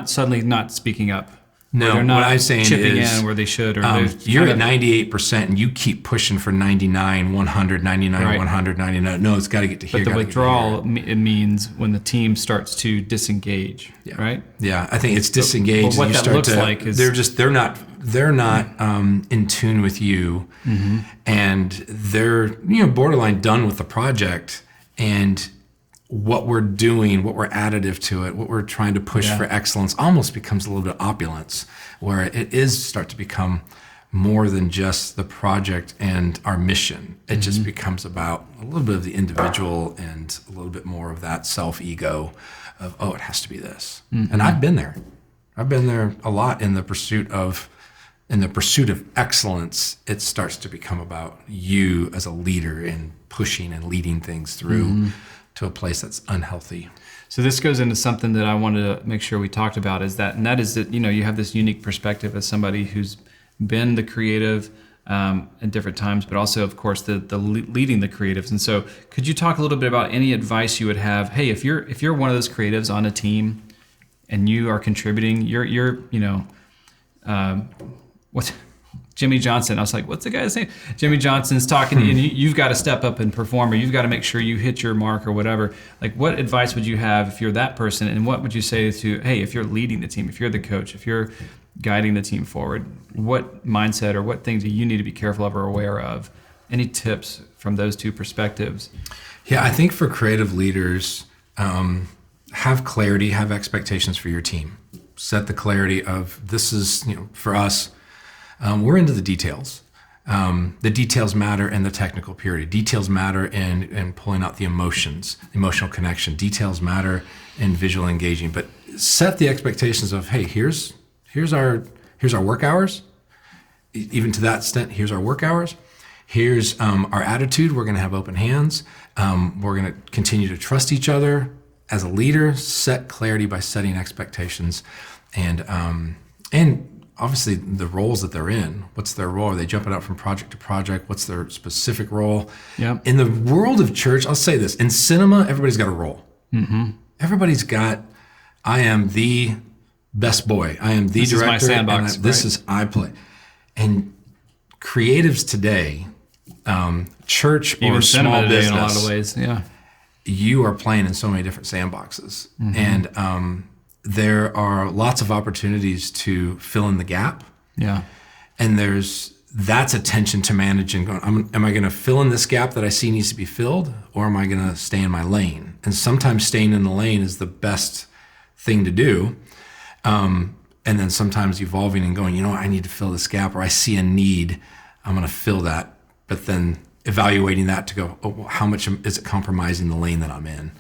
suddenly not speaking up. No, they're not what I'm saying chipping is in where they should, or you're at 98% and you keep pushing for 99, 100, 99, Right. 100, 99. No, it's got to get to here. But the gotta get to withdrawal, here. it means when the team starts to disengage, right? Yeah, I think it's disengaged. But what and you that start looks to, like is they're not in tune with you, and they're borderline done with the project, and what we're doing, what we're additive to it, what we're trying to push for excellence almost becomes a little bit opulence, where it is start to become more than just the project and our mission. It just becomes about a little bit of the individual and a little bit more of that self-ego of, it has to be this. And I've been there. I've been there a lot in the pursuit of excellence. It starts to become about you as a leader and pushing and leading things through to a place that's unhealthy. So this goes into something that I wanted to make sure we talked about, is that you have this unique perspective as somebody who's been the creative at different times, but also, of course, the leading the creatives. And so, could you talk a little bit about any advice you would have? Hey, if you're one of those creatives on a team and you are contributing, what's Jimmy Johnson? I was like, what's the guy's name? Jimmy Johnson's talking to you, and you've got to step up and perform, or you've got to make sure you hit your mark or whatever. Like, what advice would you have if you're that person? And what would you say to, hey, if you're leading the team, if you're the coach, if you're guiding the team forward, what mindset or what things do you need to be careful of or aware of? Any tips from those two perspectives? Yeah, I think for creative leaders, have clarity, have expectations for your team. Set the clarity of, this is, for us, we're into the details. The details matter in the technical purity. Details matter in pulling out the emotions, emotional connection. Details matter in visual engaging. But set the expectations of, hey, here's our work hours. Even to that extent, here's our work hours. Here's our attitude. We're going to have open hands. We're going to continue to trust each other. As a leader, set clarity by setting expectations, and obviously the roles that they're in. What's their role? Are they jumping out from project to project? What's their specific role? Yeah. In the world of church, I'll say this: in cinema, everybody's got a role. Everybody's got. I am the best boy. I am the This director. is my sandbox. This is I play. And creatives today, church Even or cinema small today business, in a lot of ways. Yeah. you are playing in so many different sandboxes, and there are lots of opportunities to fill in the gap. Yeah. And that's a tension to manage and going, am I going to fill in this gap that I see needs to be filled, or am I going to stay in my lane? And sometimes staying in the lane is the best thing to do. And then sometimes evolving and going, I need to fill this gap, or I see a need, I'm going to fill that. But then evaluating that to go, well, how much is it compromising the lane that I'm in?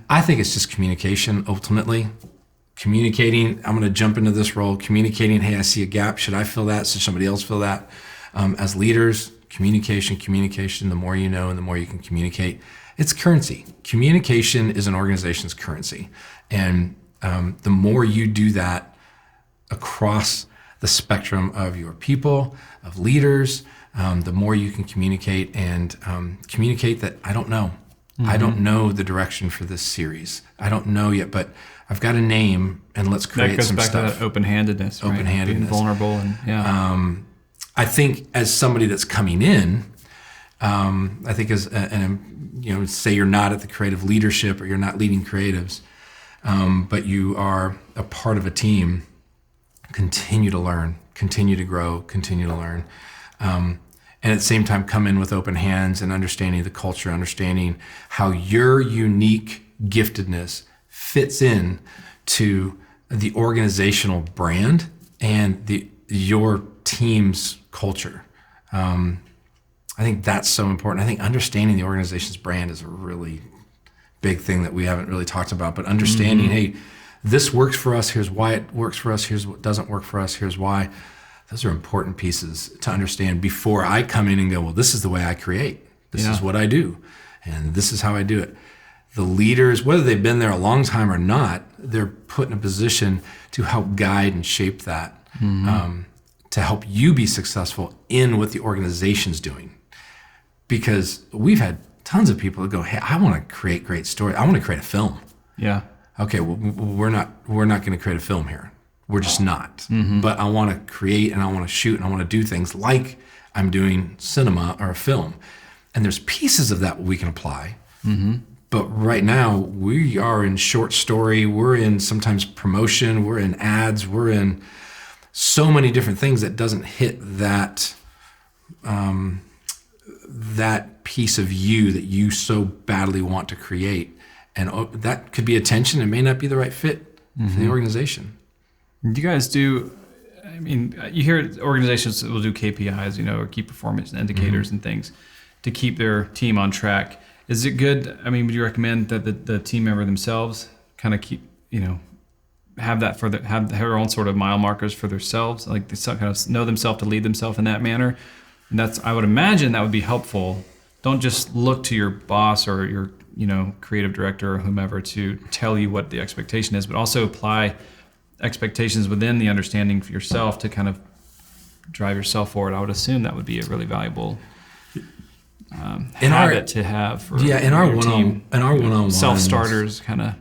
I think it's just communication ultimately. Communicating, I'm going to jump into this role, communicating, hey, I see a gap. Should I fill that? Should somebody else fill that? As leaders, communication, the more you know and the more you can communicate. It's currency. Communication is an organization's currency. And the more you do that across the spectrum of your people, of leaders, the more you can communicate and communicate that I don't know. I don't know the direction for this series. I don't know yet, but I've got a name, and let's create some stuff. That goes back to that open-handedness, right? Being vulnerable and I think as somebody that's coming in, I think say you're not at the creative leadership or you're not leading creatives, but you are a part of a team, continue to learn, continue to grow, continue to learn. And at the same time, come in with open hands and understanding the culture, understanding how your unique giftedness fits in to the organizational brand and your team's culture. I think that's so important. I think understanding the organization's brand is a really big thing that we haven't really talked about, but understanding, hey, this works for us, here's why it works for us, here's what doesn't work for us, here's why. Those are important pieces to understand before I come in and go, well, this is the way I create. This is what I do. And this is how I do it. The leaders, whether they've been there a long time or not, they're put in a position to help guide and shape that, to help you be successful in what the organization's doing. Because we've had tons of people that go, hey, I want to create great stories. I want to create a film. Yeah. Okay, well, we're not going to create a film here. We're just not. But I want to create and I want to shoot and I want to do things like I'm doing cinema or a film. And there's pieces of that we can apply. But right now we are in short story. We're in sometimes promotion. We're in ads. We're in so many different things that doesn't hit that that piece of you that you so badly want to create. And that could be a tension. It may not be the right fit for the organization. Do you guys do, I mean, you hear organizations that will do KPIs, or key performance indicators and things to keep their team on track. Is it good? I mean, would you recommend that the team member themselves kind of keep, have that have their own sort of mile markers for themselves, like they kind of know themselves to lead themselves in that manner? And I would imagine that would be helpful. Don't just look to your boss or your, creative director or whomever to tell you what the expectation is, but also apply expectations within the understanding for yourself to kind of drive yourself forward. I would assume that would be a really valuable habit to have for in our one-on-ones, self-starters kind of.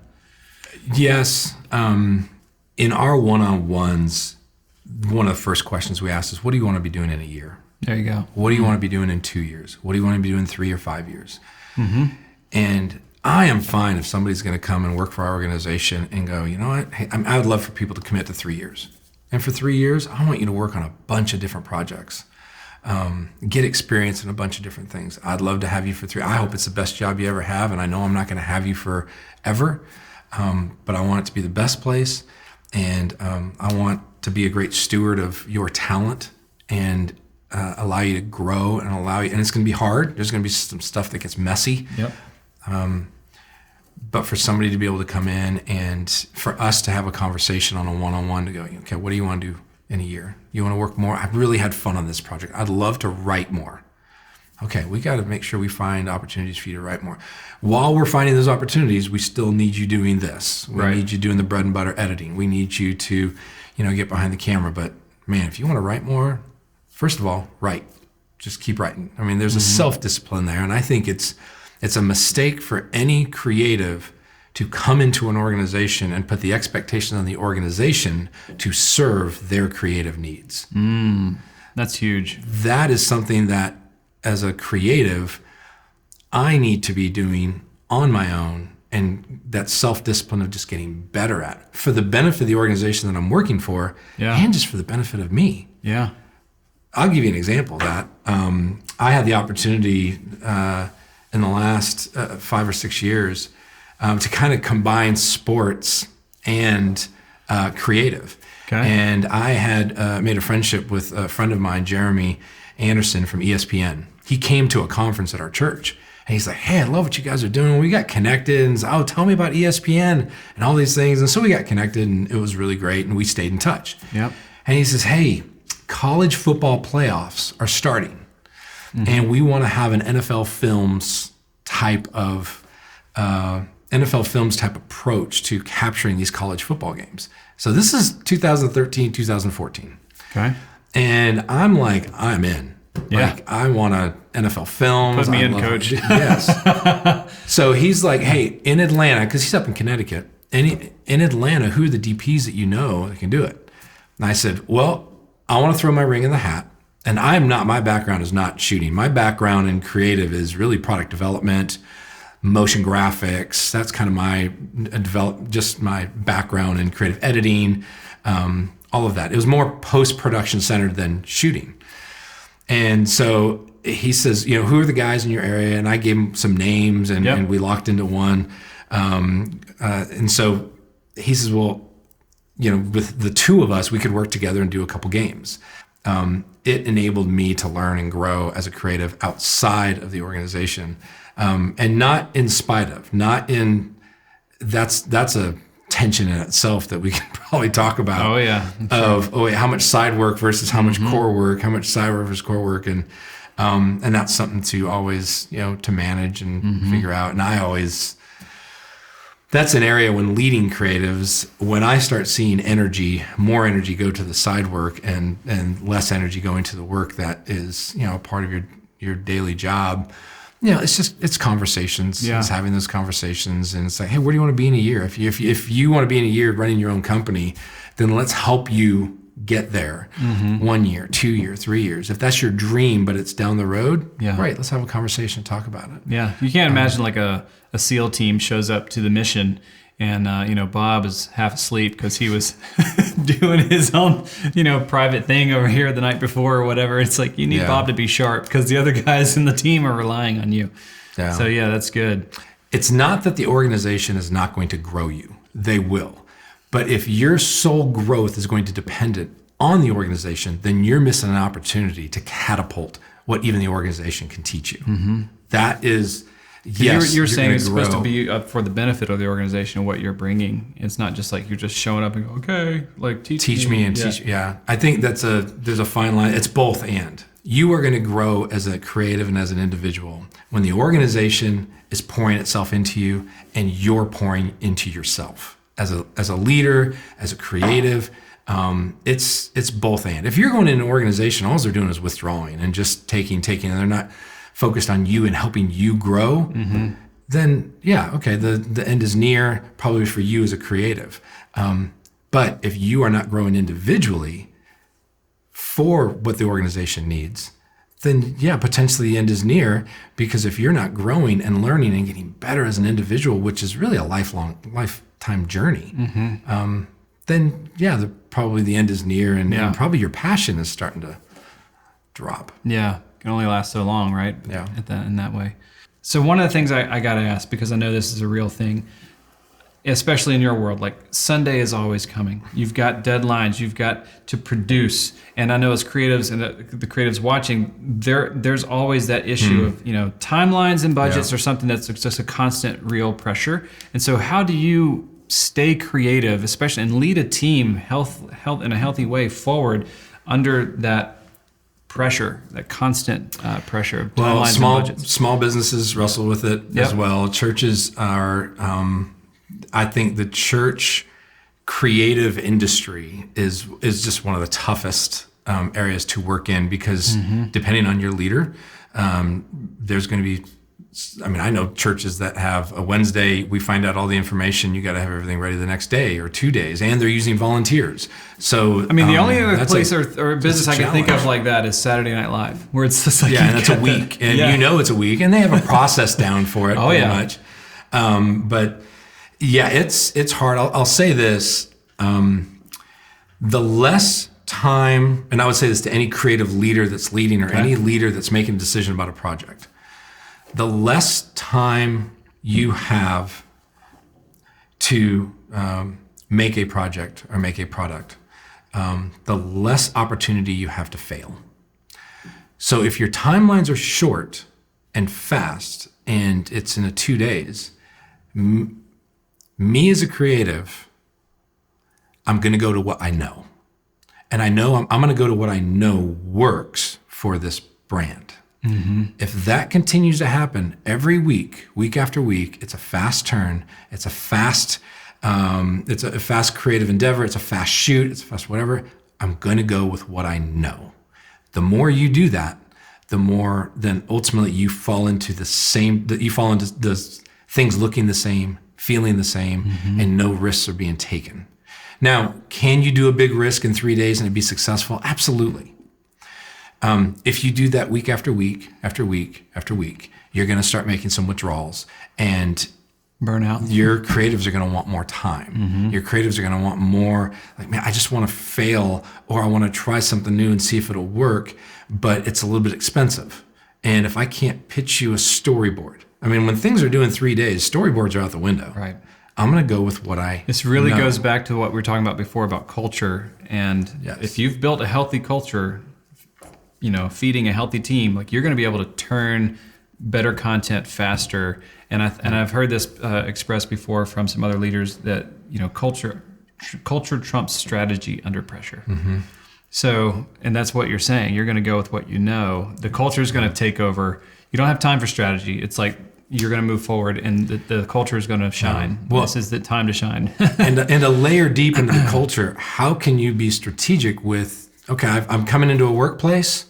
Yes. In our one-on-ones, one of the first questions we ask is, what do you want to be doing in a year? There you go. What do you want to be doing in 2 years? What do you want to be doing in 3 or 5 years? And I am fine if somebody's going to come and work for our organization and go, you know what? Hey, I would love for people to commit to 3 years. And for 3 years, I want you to work on a bunch of different projects, get experience in a bunch of different things. I'd love to have you for 3. I hope it's the best job you ever have. And I know I'm not going to have you forever, but I want it to be the best place. And I want to be a great steward of your talent and allow you to grow and and it's going to be hard. There's going to be some stuff that gets messy. Yep. But for somebody to be able to come in and for us to have a conversation on a one-on-one to go, okay, what do you want to do in a year? You want to work more? I've really had fun on this project. I'd love to write more. Okay, we got to make sure we find opportunities for you to write more. While we're finding those opportunities, we still need you doing this. We need you doing the bread and butter editing. We need you to, get behind the camera. But man, if you want to write more, first of all, write. Just keep writing. I mean, there's a self-discipline there. And I think it's a mistake for any creative to come into an organization and put the expectation on the organization to serve their creative needs. That's huge. That is something that, as a creative, I need to be doing on my own, and that self-discipline of just getting better at for the benefit of the organization that I'm working for, and just for the benefit of me. Yeah. I'll give you an example of that. I had the opportunity in the last 5 or 6 years to kind of combine sports and creative. Okay. And I had made a friendship with a friend of mine, Jeremy Anderson from ESPN. He came to a conference at our church and he's like, hey, I love what you guys are doing. We got connected and said, tell me about ESPN and all these things. And so we got connected and it was really great and we stayed in touch. Yep. And he says, hey, college football playoffs are starting and we want to have an NFL Films type approach to capturing these college football games. So this is 2013, 2014. Okay. And I'm like, I'm in. Yeah. Like, I want a NFL Films. Put me in, coach. Yes. So he's like, hey, in Atlanta, because he's up in Connecticut, and in Atlanta, who are the DPs that that can do it? And I said, well, I want to throw my ring in the hat. And my background is not shooting. My background in creative is really product development, motion graphics. That's kind of my background in creative editing, all of that. It was more post-production centered than shooting. And so he says, who are the guys in your area? And I gave him some names, and we locked into one. And so he says, well, with the two of us, we could work together and do a couple games. It enabled me to learn and grow as a creative outside of the organization, and not in spite of, that's a tension in itself that we can probably talk about. Oh yeah. How much side work versus how much core work, how much side work versus core work. And that's something to always, to manage and figure out. And that's an area when leading creatives, when I start seeing more energy go to the side work and less energy going to the work that is, part of your daily job, it's conversations. Yeah. It's having those conversations, and it's like, hey, where do you want to be in a year? If you want to be in a year running your own company, then let's help you get there. 1 year, 2 year, 3 years. If that's your dream, but it's down the road, great. Let's have a conversation, talk about it. Yeah, you can't imagine like a SEAL team shows up to the mission, and Bob is half asleep because he was doing his own private thing over here the night before or whatever. It's like you need Bob to be sharp because the other guys in the team are relying on you. Yeah. So that's good. It's not that the organization is not going to grow you. They will. But if your sole growth is going to depend on the organization, then you're missing an opportunity to catapult what even the organization can teach you. That is, you're saying it's supposed to be for the benefit of the organization and what you're bringing. It's not just like you're just showing up and go, okay, like teach me and teach. Yeah, I think there's a fine line. It's both and. You are going to grow as a creative and as an individual when the organization is pouring itself into you and you're pouring into yourself. As a leader, as a creative, it's both and. If you're going in an organization, all they're doing is withdrawing and just taking, and they're not focused on you and helping you grow, then the end is near, probably for you as a creative. But if you are not growing individually for what the organization needs, then potentially the end is near, because if you're not growing and learning and getting better as an individual, which is really a lifetime journey, then probably the end is near, and probably your passion is starting to drop. Yeah, can only last so long, right? Yeah, in that way. So one of the things I got to ask, because I know this is a real thing, especially in your world, like Sunday is always coming. You've got deadlines, you've got to produce. And I know as creatives and the creatives watching, there's always that issue of, timelines and budgets are something that's just a constant real pressure. And so how do you stay creative, especially, and lead a team health in a healthy way forward under that pressure, that constant pressure of deadlines and budgets? Small businesses wrestle with it as well. Churches are... I think the church creative industry is just one of the toughest areas to work in, because depending on your leader, there's going to be, I know churches that have a Wednesday, we find out all the information, you got to have everything ready the next day or 2 days, and they're using volunteers. So the only other place or business I can think of like that is Saturday Night Live, where it's just like, and it's a week, and it's a week, and they have a process down for it much. But it's hard. I'll say this, the less time, and I would say this to any creative leader that's leading, or any leader that's making a decision about a project, the less time you have to make a project or make a product, the less opportunity you have to fail. So if your timelines are short and fast and it's in 2 days, me as a creative, I'm going to go to what I know. And I know I'm going to go to what I know works for this brand. If that continues to happen every week, week after week, it's a fast turn. It's a fast creative endeavor. It's a fast shoot. It's a fast whatever. I'm going to go with what I know. The more you do that, the more then ultimately you fall into the things looking the same, feeling the same, and no risks are being taken. Now, can you do a big risk in 3 days and it be successful? Absolutely. If you do that week after week after week after week, you're going to start making some withdrawals, and Burnout. your creatives are going to want more time. Your creatives are going to want more, like, man, I just want to fail, or I want to try something new and see if it'll work, but it's a little bit expensive. And if I can't pitch you a storyboard, I mean, when things are doing 3 days, storyboards are out the window. Right. I'm going to go with what I This really know. goes back to what we were talking about before about culture. And Yes. if you've built a healthy culture, feeding a healthy team, like, you're going to be able to turn better content faster. And I've heard this expressed before from some other leaders that, culture trumps strategy under pressure. So, and that's what you're saying. You're going to go with what you know. The culture is going to take over. You don't have time for strategy. It's like, you're going to move forward, and the culture is going to shine. Well, this is the time to shine. and a layer deep into the culture, how can you be strategic with, okay, I'm coming into a workplace,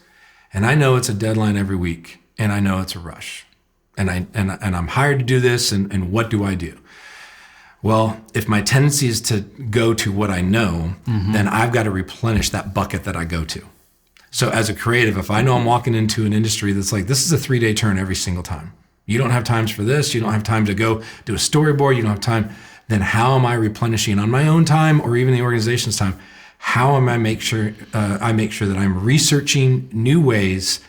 and I know it's a deadline every week, and I know it's a rush, and I'm hired to do this, and what do I do? Well, if my tendency is to go to what I know, then I've got to replenish that bucket that I go to. So as a creative, if I know I'm walking into an industry that's like, this is a 3-day turn every single time, you don't have times for this, you don't have time to go do a storyboard, you don't have time, then how am I replenishing on my own time, or even the organization's time? How am I make sure that I'm researching new ways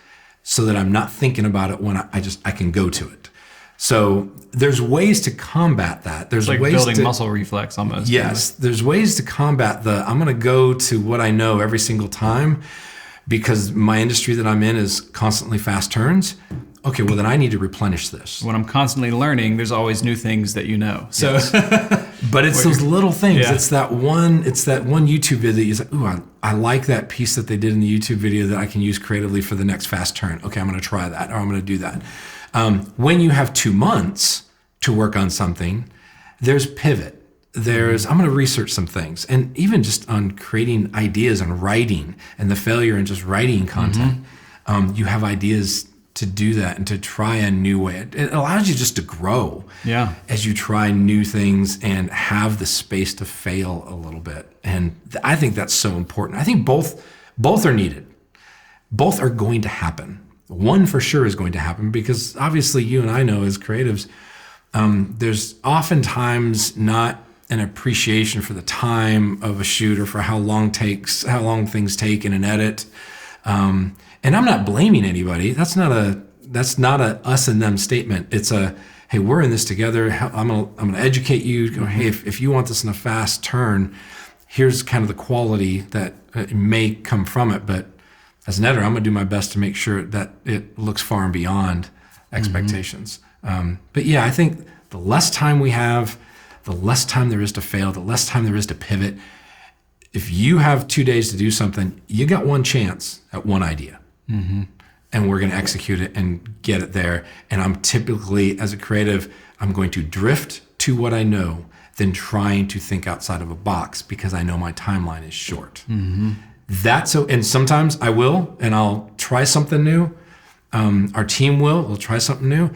so that I'm not thinking about it when I can go to it. So there's ways to combat that. There's It's like ways building to muscle reflex almost. Yes, there's ways to combat I'm going to go to what I know every single time because my industry that I'm in is constantly fast turns. Okay, well then I need to replenish this. When I'm constantly learning, there's always new things that you know. So, yes. But it's those little things. Yeah. It's that one YouTube video that you say, ooh, I like that piece that they did in the YouTube video that I can use creatively for the next fast turn. Okay, I'm going to try that, or I'm going to do that. When you have 2 months to work on something, there's pivot. I'm going to research some things, and even just on creating ideas and writing, and the failure in just writing content, you have ideas to do that and to try a new way. It allows you just to grow as you try new things and have the space to fail a little bit. And I think that's so important. I think both are needed. Both are going to happen. One for sure is going to happen because obviously you and I know as creatives, there's oftentimes not an appreciation for the time of a shoot or for how long things take in an edit. And I'm not blaming anybody. That's not a us and them statement. It's a, hey, we're in this together. I'm gonna educate you. Go, hey, if you want this in a fast turn, here's kind of the quality that may come from it. But as an editor, I'm gonna do my best to make sure that it looks far and beyond expectations. But yeah, I think the less time we have, the less time there is to fail, the less time there is to pivot. If you have 2 days to do something, you got one chance at one idea. And we're going to execute it and get it there. And I'm typically, as a creative, I'm going to drift to what I know than trying to think outside of a box because I know my timeline is short. And sometimes I will, and I'll try something new. Our team we'll try something new.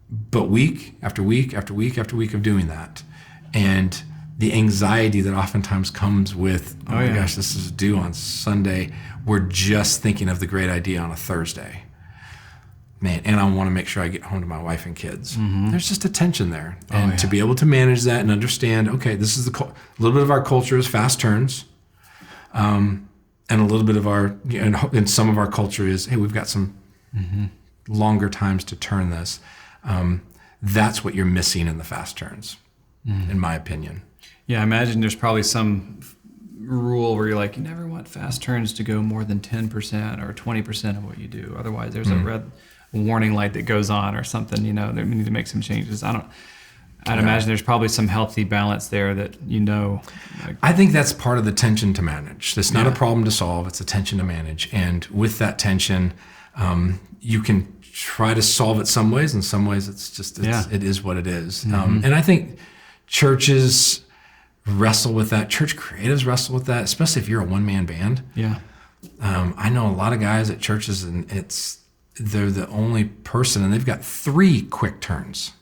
But week after week after week after week of doing that, and the anxiety that oftentimes comes with, oh my gosh, this is due on Sunday. We're just thinking of the great idea on a Thursday. Man, and I want to make sure I get home to my wife and kids. There's just a tension there. And to be able to manage that and understand, okay, this is a little bit of our culture is fast turns. And a little bit of and some of our culture is, hey, we've got some longer times to turn this. That's what you're missing in the fast turns, in my opinion. Yeah, I imagine there's probably some rule where you're like, you never want fast turns to go more than 10% or 20% of what you do. Otherwise, there's a red warning light that goes on or something. They need to make some changes. I'd imagine there's probably some healthy balance there that I think that's part of the tension to manage. It's not a problem to solve. It's a tension to manage. And with that tension, you can try to solve it some ways. In some ways, it is what it is. And I think churches wrestle with that. Church creatives wrestle with that, especially if you're a one-man band. Yeah. I know a lot of guys at churches, and they're the only person, and they've got 3 quick turns.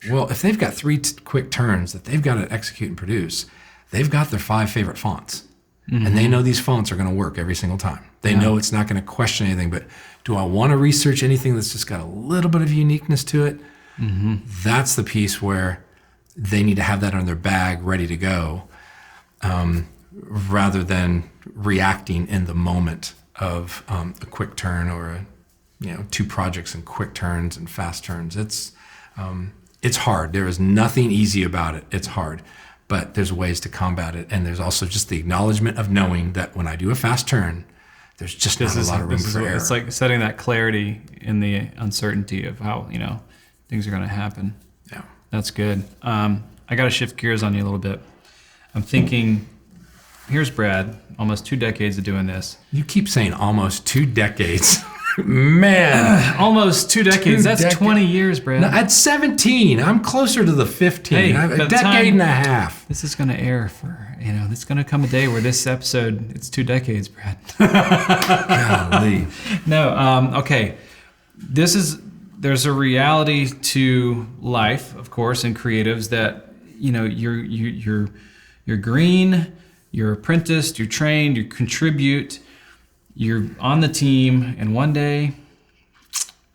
Well, if they've got 3 quick turns that they've got to execute and produce, they've got their 5 favorite fonts. and they know these fonts are going to work every single time. They know it's not going to question anything, but do I want to research anything that's just got a little bit of uniqueness to it? That's the piece where they need to have that on their bag ready to go, rather than reacting in the moment of a quick turn or two projects and quick turns and fast turns. It's hard. There is nothing easy about it. It's hard, but there's ways to combat it. And there's also just the acknowledgement of knowing that when I do a fast turn, there's just not a lot of room for error. It's like setting that clarity in the uncertainty of how, things are going to happen. Yeah. That's good. I got to shift gears on you a little bit. I'm thinking, here's Brad, almost 2 decades of doing this. You keep saying almost 2 decades. Man. Almost 2 decades. That's 20 years, Brad. No, at 17, I'm closer to the 15. Hey, A decade and a half. This is going to air for, there's going to come a day where this episode, it's 2 decades, Brad. Golly. No, okay. There's a reality to life, of course, and creatives that, you're green, you're apprenticed, you're trained, you contribute, you're on the team, and one day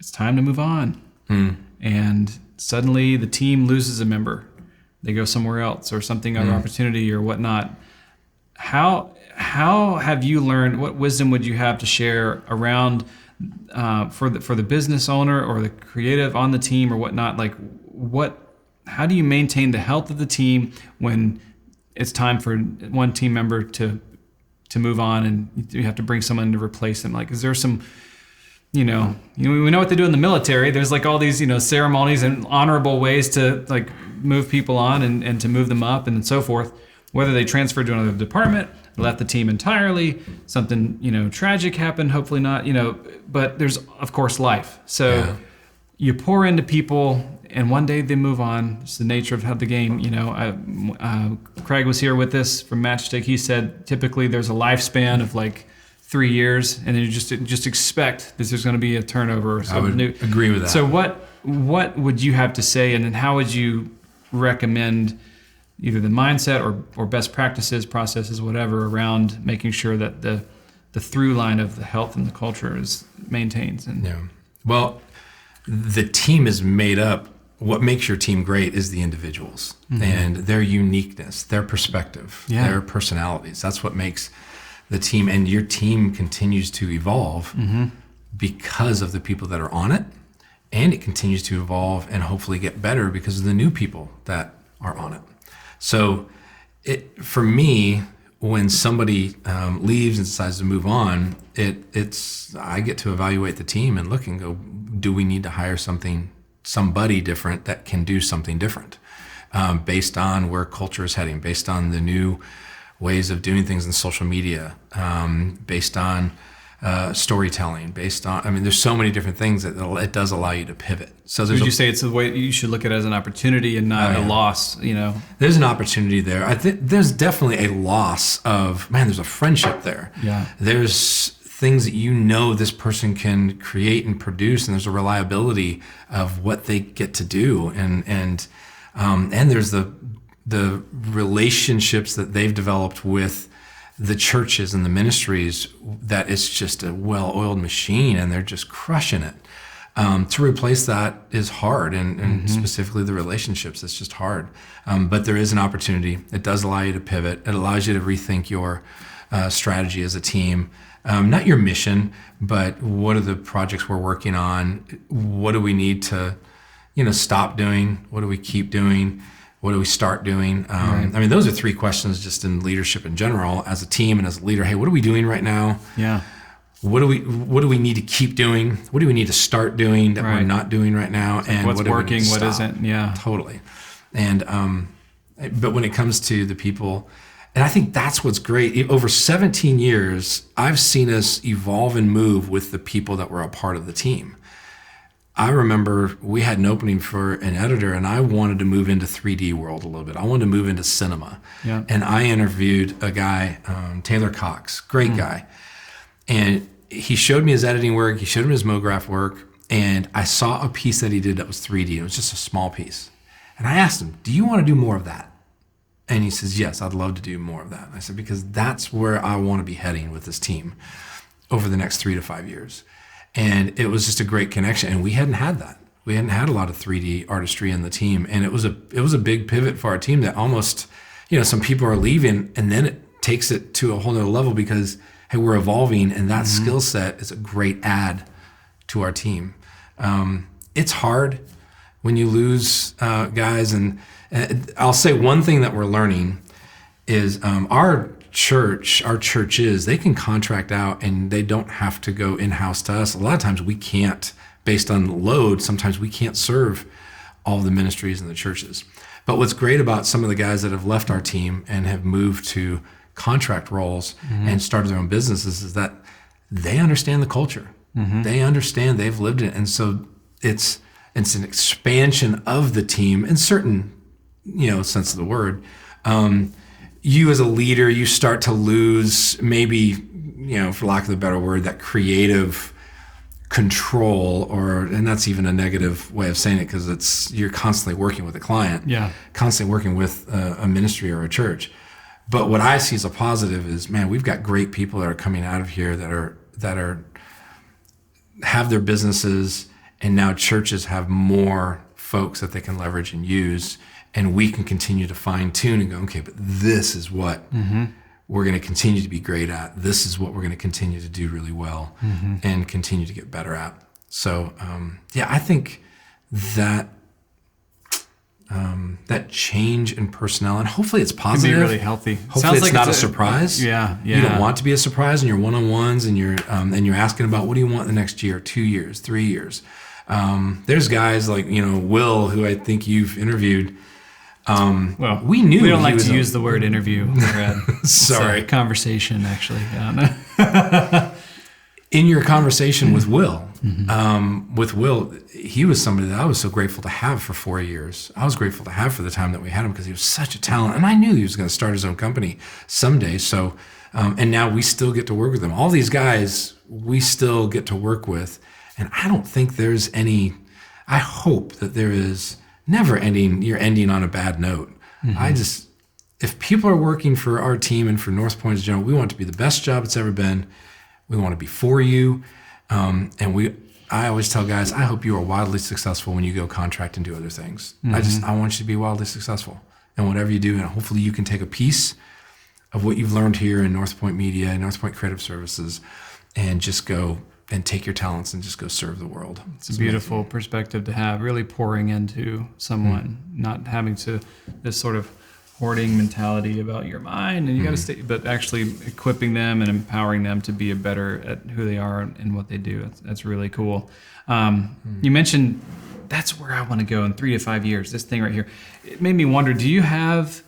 it's time to move on. And suddenly the team loses a member. They go somewhere else or something, other opportunity or whatnot. How have you learned, what wisdom would you have to share around for the business owner or the creative on the team or whatnot? Like how do you maintain the health of the team when it's time for one team member to move on and you have to bring someone to replace them? Like, is there some, we know what they do in the military. There's like all these, ceremonies and honorable ways to like move people on and to move them up and so forth, whether they transfer to another department, left the team entirely, something, tragic happened, hopefully not, but there's of course life. So you pour into people and one day they move on. It's the nature of how the game, Craig was here with us from Matchstick. He said typically there's a lifespan of like 3 years, and then you just expect that there's going to be a turnover or something new. Agree with that. So what would you have to say, and then how would you recommend either the mindset or best practices, processes, whatever, around making sure that the through line of the health and the culture is maintained? Well, the team is made up. What makes your team great is the individuals and their uniqueness, their perspective, their personalities. That's what makes the team, and your team continues to evolve because of the people that are on it, and it continues to evolve and hopefully get better because of the new people that are on it. So for me, when somebody leaves and decides to move on, I get to evaluate the team and look and go, do we need to hire somebody different that can do something different, based on where culture is heading, based on the new ways of doing things in social media, based on storytelling, based on, there's so many different things that it does allow you to pivot. So would you say it's the way you should look at it as an opportunity and not a loss, There's an opportunity there. I think there's definitely a loss of, there's a friendship there. Yeah. There's things that this person can create and produce, and there's a reliability of what they get to do, and there's the relationships that they've developed with the churches and the ministries, that it's just a well-oiled machine and they're just crushing it. To replace that is hard, and specifically the relationships, it's just hard. But there is an opportunity. It does allow you to pivot. It allows you to rethink your strategy as a team. Not your mission, but what are the projects we're working on? What do we need to, stop doing? What do we keep doing? What do we start doing? Right. Those are 3 questions just in leadership in general, as a team and as a leader. Hey, what are we doing right now? Yeah. What do we need to keep doing? What do we need to start doing that we're not doing right now? And what's working, what isn't? Yeah. Totally. And but when it comes to the people, and I think that's what's great. Over 17 years, I've seen us evolve and move with the people that were a part of the team. I remember we had an opening for an editor, and I wanted to move into 3D world a little bit. I wanted to move into cinema. Yeah. And I interviewed a guy, Taylor Cox, great guy. And he showed me his editing work. He showed me his MoGraph work. And I saw a piece that he did that was 3D. It was just a small piece. And I asked him, do you want to do more of that? And he says, yes, I'd love to do more of that. And I said, because that's where I want to be heading with this team over the next 3 to 5 years. And it was just a great connection. And we hadn't had that. We hadn't had a lot of 3D artistry in the team. And it was a big pivot for our team that almost, some people are leaving, and then it takes it to a whole nother level because, hey, we're evolving, and that skill set is a great add to our team. It's hard when you lose guys. And I'll say one thing that we're learning is our churches, they can contract out and they don't have to go in-house to us. A lot of times we can't, based on load, sometimes we can't serve all of the ministries in the churches. But what's great about some of the guys that have left our team and have moved to contract roles and started their own businesses is that they understand the culture. They understand, they've lived it. And so it's an expansion of the team in certain, sense of the word. You as a leader, you start to lose maybe, for lack of a better word, that creative control, and that's even a negative way of saying it because you're constantly working with a client, constantly working with a ministry or a church. But what I see as a positive is, man, we've got great people that are coming out of here that have their businesses, and now churches have more folks that they can leverage and use. And we can continue to fine tune and go, okay, but this is what we're going to continue to be great at. This is what we're going to continue to do really well and continue to get better at. So, I think that that change in personnel, and hopefully it's positive. Can be really healthy. Hopefully Sounds it's like not a surprise. Yeah. You don't want to be a surprise in your one-on-ones, and you're asking about what do you want in the next year, 2 years, 3 years. There's guys like Will, who I think you've interviewed. Well, we knew we don't like to use the word interview, Brad. Sorry, it's a conversation actually. In your conversation with Will, he was somebody that I was so grateful to have for 4 years. I was grateful to have for the time that we had him because he was such a talent, and I knew he was going to start his own company someday. So, and now we still get to work with him. All these guys we still get to work with, and I don't think there's any. I hope that there is. Never ending, you're ending on a bad note. If people are working for our team and for North Point in general, we want it to be the best job it's ever been. We want to be for you. I always tell guys, I hope you are wildly successful when you go contract and do other things. I want you to be wildly successful in whatever you do. And hopefully you can take a piece of what you've learned here in North Point Media and North Point Creative Services and just go and take your talents and just go serve the world. It's a beautiful perspective to have, really pouring into someone, not having to this sort of hoarding mentality about your mind and you got to stay, but actually equipping them and empowering them to be better at who they are and what they do. That's really cool. You mentioned that's where I want to go in 3 to 5 years, this thing right here. It made me wonder, do you have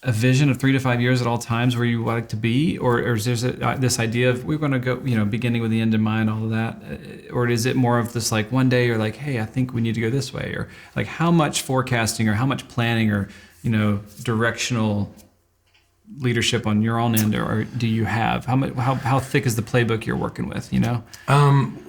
a vision of 3 to 5 years at all times where you like to be, or is there this idea of we're going to go, beginning with the end in mind, all of that, or is it more of this like one day you're like, hey, I think we need to go this way, or like how much forecasting or how much planning or directional leadership on your own end, or do you have how thick is the playbook you're working with?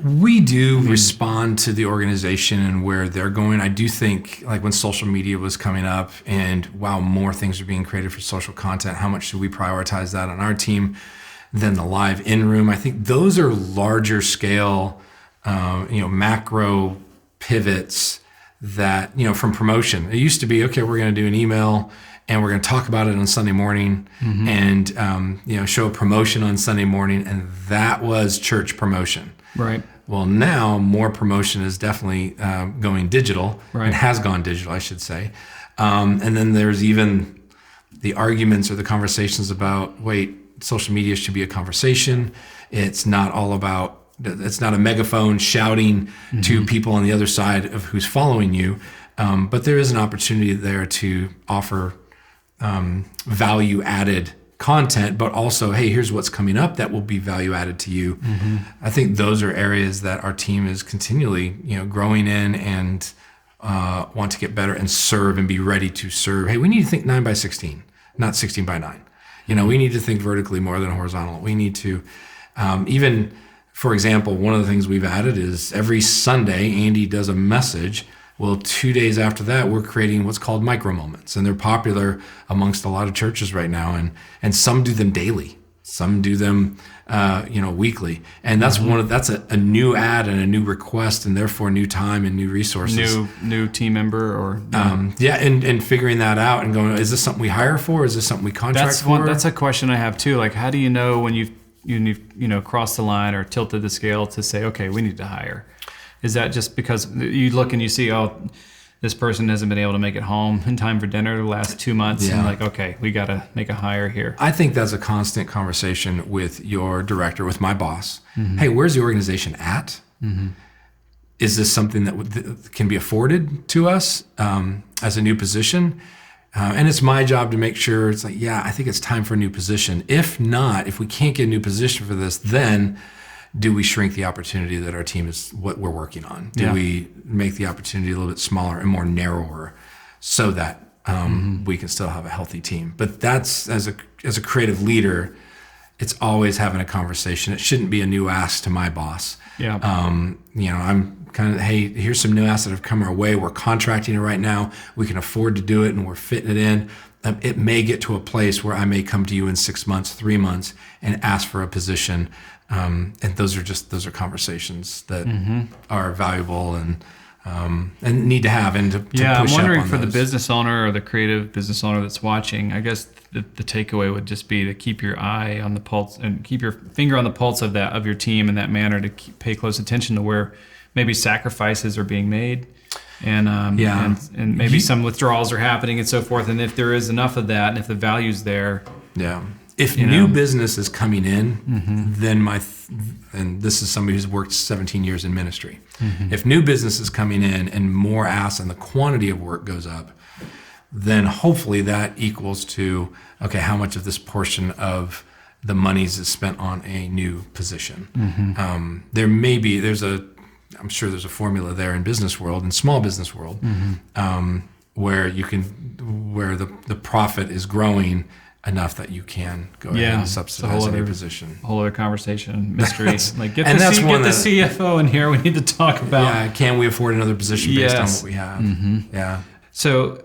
We do respond to the organization and where they're going. I do think like when social media was coming up and wow, more things are being created for social content, how much should we prioritize that on our team than the live in-room? I think those are larger scale macro pivots that from promotion. It used to be, okay, we're going to do an email and we're going to talk about it on Sunday morning and show a promotion on Sunday morning, and that was church promotion. Right. Well, now more promotion is definitely going digital. Right. It has gone digital, I should say. And then there's even the arguments or the conversations about, wait, social media should be a conversation. It's not a megaphone shouting to people on the other side of who's following you. But there is an opportunity there to offer value added content, but also, hey, here's what's coming up that will be value added to you. I think those are areas that our team is continually, growing in and want to get better and serve and be ready to serve. Hey, we need to think 9 by 16, not 16 by 9. We need to think vertically more than horizontal. We need to even, for example, one of the things we've added is every Sunday, Andy does a message Well, 2 days after that, we're creating what's called micro moments, and they're popular amongst a lot of churches right now. And some do them daily, some do them, weekly. And that's that's a new ad and a new request, and therefore new time and new resources. New team member or and figuring that out and going, is this something we hire for? Is this something we contract for? That's a question I have too. Like, how do you know when you've crossed the line or tilted the scale to say, okay, we need to hire? Is that just because you look and you see, oh, this person hasn't been able to make it home in time for dinner the last 2 months, and like, okay, we got to make a hire here? I think that's a constant conversation with your director, with my boss. Hey, where's the organization at? Is this something that can be afforded to us as a new position? And it's my job to make sure it's like, yeah, I think it's time for a new position. If not, if we can't get a new position for this, then do we shrink the opportunity that our team is what we're working on? Do we make the opportunity a little bit smaller and more narrower so that we can still have a healthy team? But that's, as a creative leader, it's always having a conversation. It shouldn't be a new ask to my boss. Yeah. I'm kind of, hey, here's some new assets that have come our way. We're contracting it right now. We can afford to do it, and we're fitting it in. It may get to a place where I may come to you in 6 months, 3 months, and ask for a position. And those are conversations that are valuable and need to have, and to push up on I'm wondering for those. the business owner or the creative business owner that's watching, I guess the takeaway would just be to keep your eye on the pulse and keep your finger on the pulse of your team in that manner, to pay close attention to where maybe sacrifices are being made, and maybe some withdrawals are happening and so forth. And if there is enough of that, and if the value's there, if new business is coming in, then and this is somebody who's worked 17 years in ministry. If new business is coming in and more asks and the quantity of work goes up, then hopefully that equals to, okay, how much of this portion of the monies is spent on a new position. I'm sure there's a formula there in business world, in small business world, where the profit is growing enough that you can go ahead and subsidize a new position. Whole other conversation, mystery. Like, get the CFO in here. We need to talk about. Yeah, can we afford another position based on what we have? Yeah. So,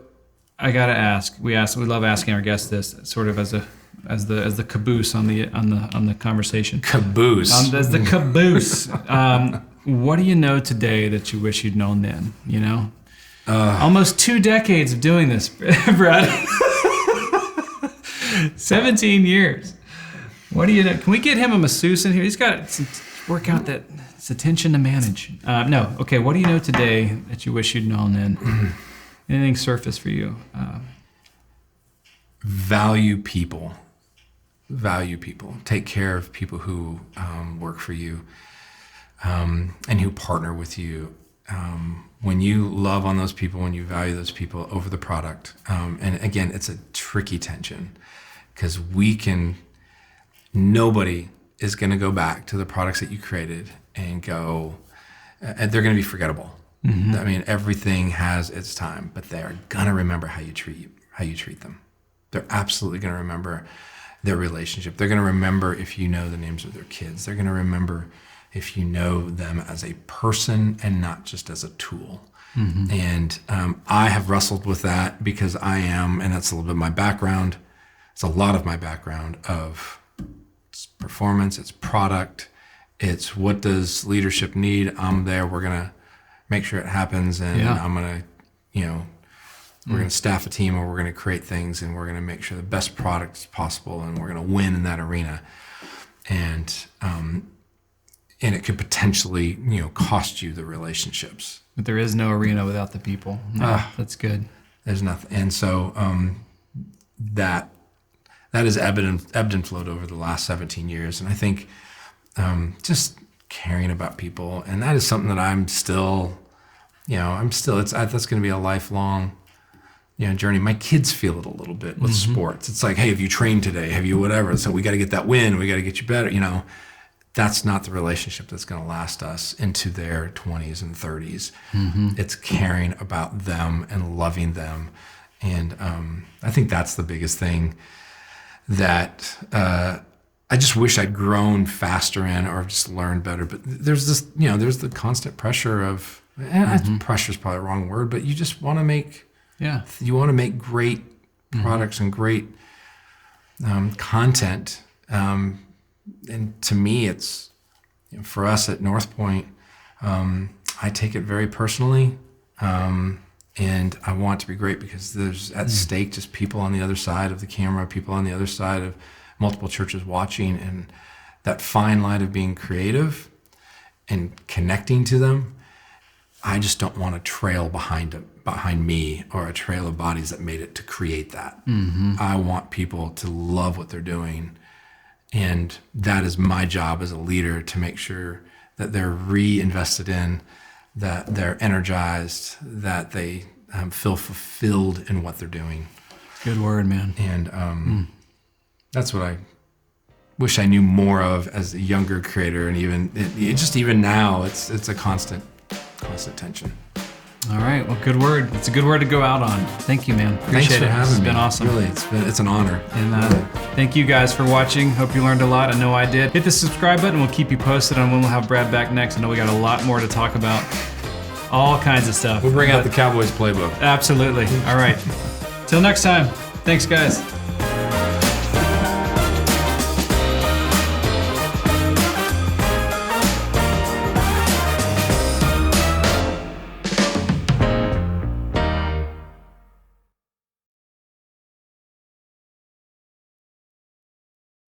I gotta ask. We love asking our guests this, sort of as the caboose on the conversation. Caboose. As the caboose. What do you know today that you wish you'd known then? Almost 2 decades of doing this, Brad. 17 years. What do you know? Can we get him a masseuse in here? He's got to work out that it's attention to manage. No. Okay, what do you know today that you wish you'd known then? Anything surface for you? Value people. Value people. Take care of people who work for you and who partner with you. When you love on those people, when you value those people over the product, and again, it's a tricky tension, because nobody is going to go back to the products that you created and go, and they're going to be forgettable. I mean, everything has its time, but they are going to remember how you treat them. They're absolutely going to remember their relationship. They're going to remember if you know the names of their kids. They're going to remember if you know them as a person and not just as a tool. And I have wrestled with that because and that's a little bit of my background. It's a lot of my background of it's performance, it's product, it's what does leadership need. I'm there, we're going to make sure it happens, and I'm going to, we're going to staff a team, or we're going to create things, and we're going to make sure the best product is possible, and we're going to win in that arena. And it could potentially, cost you the relationships. But there is no arena without the people. No, that's good. There's nothing. And so that has ebbed and flowed over the last 17 years. And I think just caring about people, and that is something that I'm still, that's going to be a lifelong journey. My kids feel it a little bit with sports. It's like, hey, have you trained today? Have you whatever? So we got to get that win. We got to get you better. That's not the relationship that's going to last us into their 20s and 30s. It's caring about them and loving them. And I think that's the biggest thing that I just wish I'd grown faster in, or just learned better. But there's this, there's the constant pressure of Pressure is probably the wrong word, but you just want to make Yeah. you want to make great products and great content. And to me, it's for us at North Point. I take it very personally, and I want it to be great because there's at stake just people on the other side of the camera, people on the other side of multiple churches watching, and that fine line of being creative and connecting to them. I just don't want a trail behind me or a trail of bodies that made it to create that. I want people to love what they're doing. And that is my job as a leader, to make sure that they're reinvested in, that they're energized, that they feel fulfilled in what they're doing. Good word, man. And that's what I wish I knew more of as a younger creator. And even now, it's a constant tension. All right. Well, good word. It's a good word to go out on. Thank you, man. Appreciate Thanks for it. having me. It's been awesome. Really, it's an honor. And thank you guys for watching. Hope you learned a lot. I know I did. Hit the subscribe button. We'll keep you posted on when we'll have Brad back next. I know we got a lot more to talk about. All kinds of stuff. We'll bring out the Cowboys playbook. Absolutely. All right. Till next time. Thanks, guys.